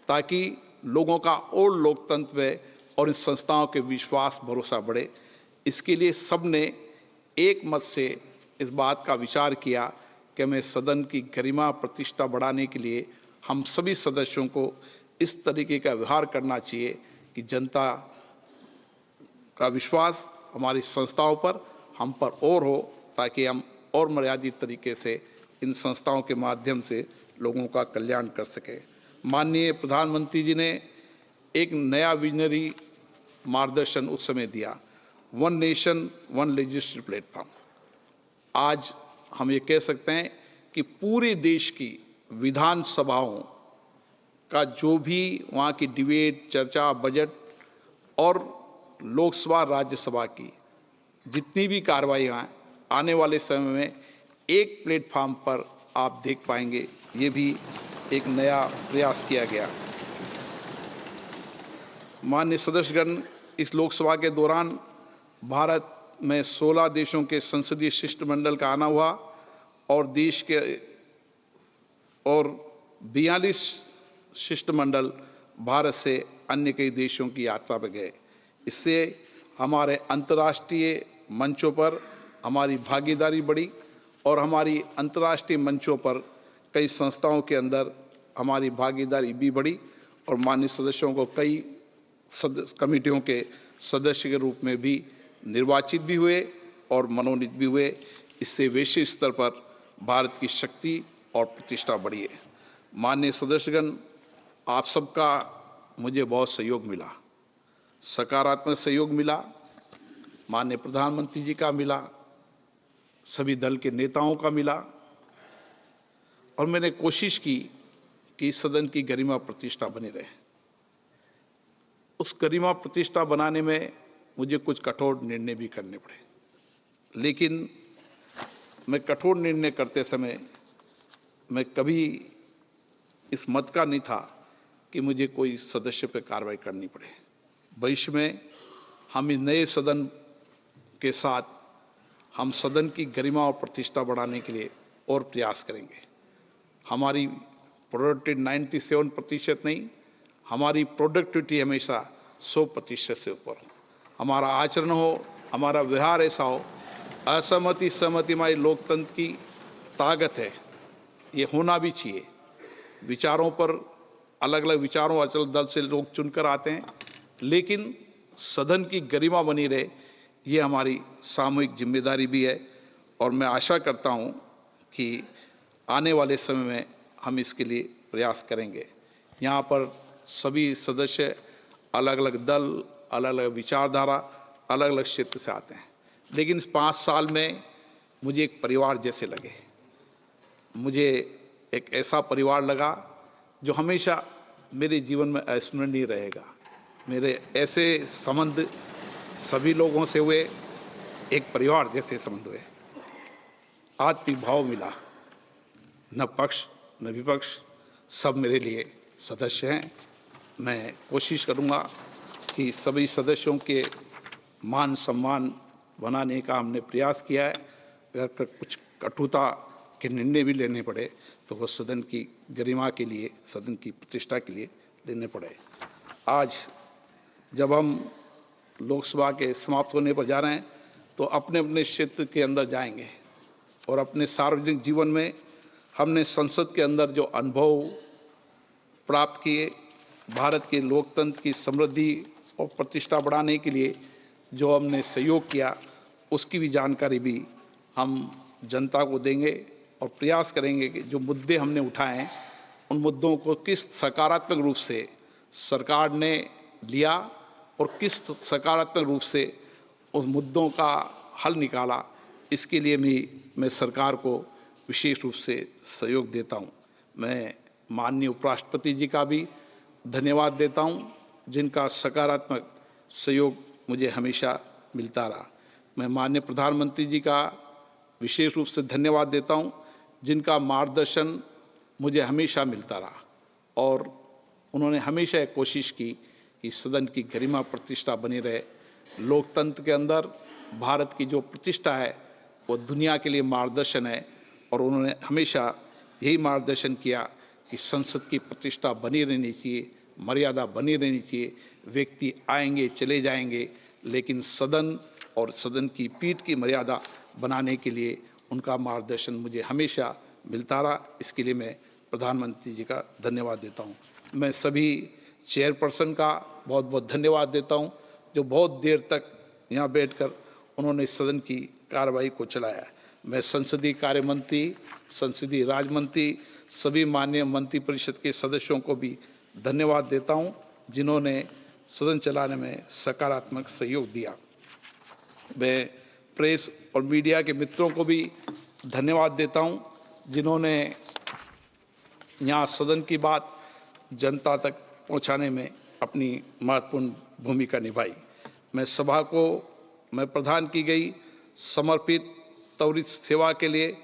ताकि लोगों का और लोकतंत्र में और इन संस्थाओं के विश्वास भरोसा बढ़े। इसके लिए सबने एक मत से इस बात का विचार किया कि हमें सदन की गरिमा प्रतिष्ठा बढ़ाने के लिए हम सभी सदस्यों को इस तरीके का व्यवहार करना चाहिए कि जनता का विश्वास हमारी संस्थाओं पर, हम पर और हो, ताकि हम और मर्यादित तरीके से इन संस्थाओं के माध्यम से लोगों का कल्याण कर सके। माननीय प्रधानमंत्री जी ने एक नया विजनरी मार्गदर्शन उस समय दिया, 1 नेशन 1 लेजिस्लेटिव प्लेटफॉर्म। आज हम ये कह सकते हैं कि पूरे देश की विधानसभाओं का जो भी वहाँ की डिबेट, चर्चा, बजट और लोकसभा, राज्यसभा की जितनी भी कार्रवाइयाँ आने वाले समय में एक प्लेटफॉर्म पर आप देख पाएंगे। ये भी एक नया प्रयास किया गया। माननीय सदस्यगण, इस लोकसभा के दौरान भारत में 16 देशों के संसदीय शिष्टमंडल का आना हुआ और देश के और 42 शिष्टमंडल भारत से अन्य कई देशों की यात्रा पर गए। इससे हमारे अंतर्राष्ट्रीय मंचों पर हमारी भागीदारी बढ़ी और हमारी अंतर्राष्ट्रीय मंचों पर कई संस्थाओं के अंदर हमारी भागीदारी भी बढ़ी और माननीय सदस्यों को कई कमेटियों के सदस्य के रूप में भी निर्वाचित भी हुए और मनोनीत भी हुए। इससे वैश्विक स्तर पर भारत की शक्ति और प्रतिष्ठा बढ़ी है। माननीय सदस्यगण, आप सबका मुझे बहुत सहयोग मिला, सकारात्मक सहयोग मिला, माननीय प्रधानमंत्री जी का मिला, सभी दल के नेताओं का मिला, और मैंने कोशिश की कि सदन की गरिमा प्रतिष्ठा बनी रहे। उस गरिमा प्रतिष्ठा बनाने में मुझे कुछ कठोर निर्णय भी करने पड़े, लेकिन मैं कठोर निर्णय करते समय मैं कभी इस मत का नहीं था कि मुझे कोई सदस्य पर कार्रवाई करनी पड़े। भविष्य में हम इस नए सदन के साथ हम सदन की गरिमा और प्रतिष्ठा बढ़ाने के लिए और प्रयास करेंगे। हमारी प्रोडक्टिविटी 97% नहीं, हमारी प्रोडक्टिविटी हमेशा 100% से ऊपर हो। हमारा आचरण हो, हमारा व्यवहार ऐसा हो। असहमति सहमति हमारी लोकतंत्र की ताकत है, ये होना भी चाहिए। विचारों पर अलग अलग विचारों अचल दल से लोग चुनकर आते हैं, लेकिन सदन की गरिमा बनी रहे, ये हमारी सामूहिक जिम्मेदारी भी है। और मैं आशा करता हूँ कि आने वाले समय में हम इसके लिए प्रयास करेंगे। यहाँ पर सभी सदस्य अलग अलग दल, अलग अलग विचारधारा, अलग अलग क्षेत्र से आते हैं, लेकिन इस 5 साल में मुझे एक परिवार जैसे लगे। मुझे एक ऐसा परिवार लगा जो हमेशा मेरे जीवन में अविस्मरणीय रहेगा। मेरे ऐसे संबंध सभी लोगों से हुए एक परिवार जैसे संबंध हुए, आत्मिक भाव मिला। न पक्ष न विपक्ष, सब मेरे लिए सदस्य हैं। मैं कोशिश करूंगा कि सभी सदस्यों के मान सम्मान बनाने का हमने प्रयास किया है। अगर कुछ कटुता के निर्णय भी लेने पड़े तो वो सदन की गरिमा के लिए, सदन की प्रतिष्ठा के लिए लेने पड़े। आज जब हम लोकसभा के समाप्त होने पर जा रहे हैं तो अपने अपने क्षेत्र के अंदर जाएंगे और अपने सार्वजनिक जीवन में हमने संसद के अंदर जो अनुभव प्राप्त किए, भारत के लोकतंत्र की समृद्धि और प्रतिष्ठा बढ़ाने के लिए जो हमने सहयोग किया, उसकी भी जानकारी भी हम जनता को देंगे और प्रयास करेंगे कि जो मुद्दे हमने उठाए हैं उन मुद्दों को किस सकारात्मक रूप से सरकार ने लिया और किस सकारात्मक रूप से उस मुद्दों का हल निकाला, इसके लिए भी मैं सरकार को विशेष रूप से सहयोग देता हूं। मैं माननीय उपराष्ट्रपति जी का भी धन्यवाद देता हूं, जिनका सकारात्मक सहयोग मुझे हमेशा मिलता रहा। मैं माननीय प्रधानमंत्री जी का विशेष रूप से धन्यवाद देता हूं, जिनका मार्गदर्शन मुझे हमेशा मिलता रहा और उन्होंने हमेशा एक कोशिश की कि सदन की गरिमा प्रतिष्ठा बनी रहे। लोकतंत्र के अंदर भारत की जो प्रतिष्ठा है वो दुनिया के लिए मार्गदर्शन है और उन्होंने हमेशा यही मार्गदर्शन किया कि संसद की प्रतिष्ठा बनी रहनी चाहिए, मर्यादा बनी रहनी चाहिए। व्यक्ति आएंगे चले जाएंगे, लेकिन सदन और सदन की पीठ की मर्यादा बनाने के लिए उनका मार्गदर्शन मुझे हमेशा मिलता रहा। इसके लिए मैं प्रधानमंत्री जी का धन्यवाद देता हूं। मैं सभी चेयरपर्सन का बहुत बहुत धन्यवाद देता हूं, जो बहुत देर तक यहाँ बैठकर उन्होंने सदन की कार्रवाई को चलाया। मैं संसदीय कार्य मंत्री, संसदीय राज्य मंत्री, सभी माननीय मंत्रिपरिषद के सदस्यों को भी धन्यवाद देता हूं, जिन्होंने सदन चलाने में सकारात्मक सहयोग दिया। मैं प्रेस और मीडिया के मित्रों को भी धन्यवाद देता हूं, जिन्होंने यहाँ सदन की बात जनता तक पहुँचाने में अपनी महत्वपूर्ण भूमिका निभाई। मैं सभा को मैं प्रदान की गई समर्पित त्वरित सेवा के लिए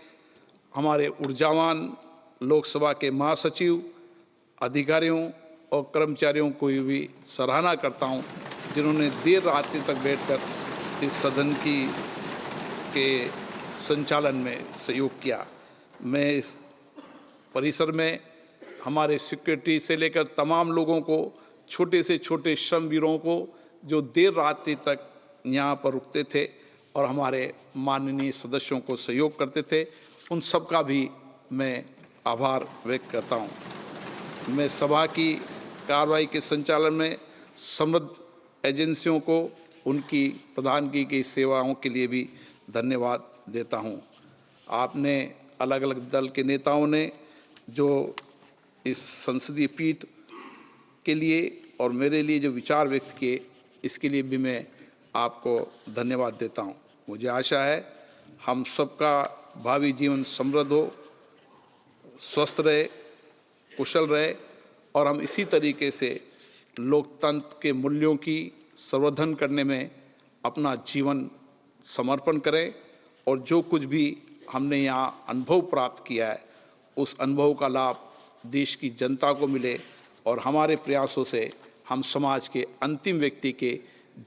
हमारे ऊर्जावान लोकसभा के महासचिव, अधिकारियों और कर्मचारियों को भी सराहना करता हूं, जिन्होंने देर रात्रि तक बैठकर इस सदन के संचालन में सहयोग किया। मैं इस परिसर में हमारे सिक्योरिटी से लेकर तमाम लोगों को, छोटे से छोटे श्रमवीरों को जो देर रात्रि तक यहाँ पर रुकते थे और हमारे माननीय सदस्यों को सहयोग करते थे, उन सब का भी मैं आभार व्यक्त करता हूँ। मैं सभा की कार्रवाई के संचालन में समृद्ध एजेंसियों को उनकी प्रदान की गई सेवाओं के लिए भी धन्यवाद देता हूँ। आपने अलग अलग दल के नेताओं ने जो इस संसदीय पीठ के लिए और मेरे लिए जो विचार व्यक्त किए, इसके लिए भी मैं आपको धन्यवाद देता हूं। मुझे आशा है हम सबका भावी जीवन समृद्ध हो, स्वस्थ रहे, कुशल रहे और हम इसी तरीके से लोकतंत्र के मूल्यों की संवर्धन करने में अपना जीवन समर्पण करें और जो कुछ भी हमने यहाँ अनुभव प्राप्त किया है, उस अनुभव का लाभ देश की जनता को मिले और हमारे प्रयासों से हम समाज के अंतिम व्यक्ति के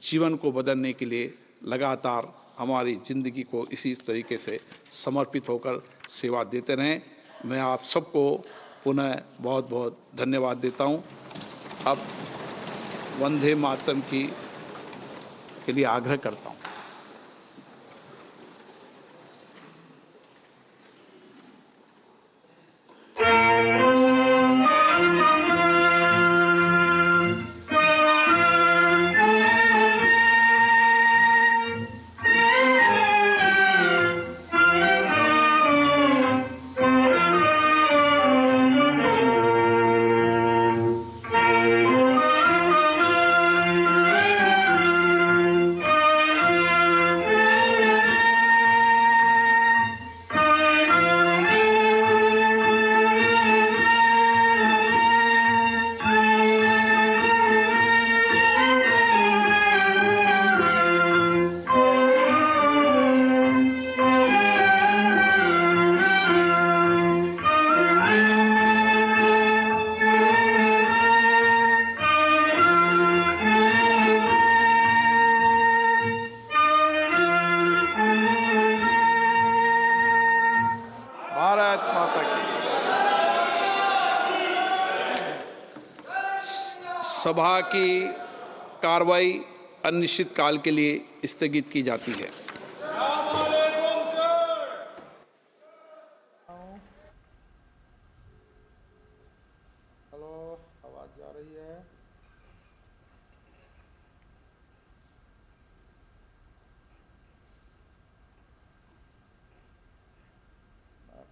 जीवन को बदलने के लिए लगातार हमारी ज़िंदगी को इसी तरीके से समर्पित होकर सेवा देते रहें। मैं आप सबको पुनः बहुत बहुत धन्यवाद देता हूं। अब वंदे मातरम के लिए आग्रह करता हूं। सभा की कार्रवाई अनिश्चित काल के लिए स्थगित की जाती है। हेलो, आवाज जा रही है?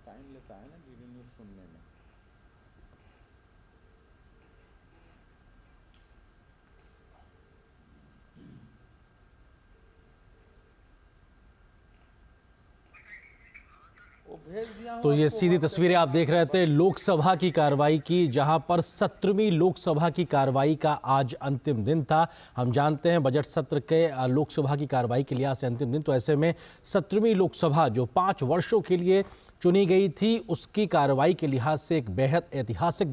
टाइम लेता है ना डीडी न्यूज़ सुनने में। तो ये सीधी तस्वीरें आप देख रहे थे लोकसभा की कार्रवाई की, जहां पर 17वीं लोकसभा की कार्रवाई का आज अंतिम दिन था। हम जानते हैं बजट सत्र के लोकसभा की कार्रवाई के लिहाज से अंतिम दिन, तो ऐसे में 17वीं लोकसभा जो 5 वर्षों के लिए चुनी गई थी, उसकी कार्रवाई के लिहाज से एक बेहद ऐतिहासिक दिन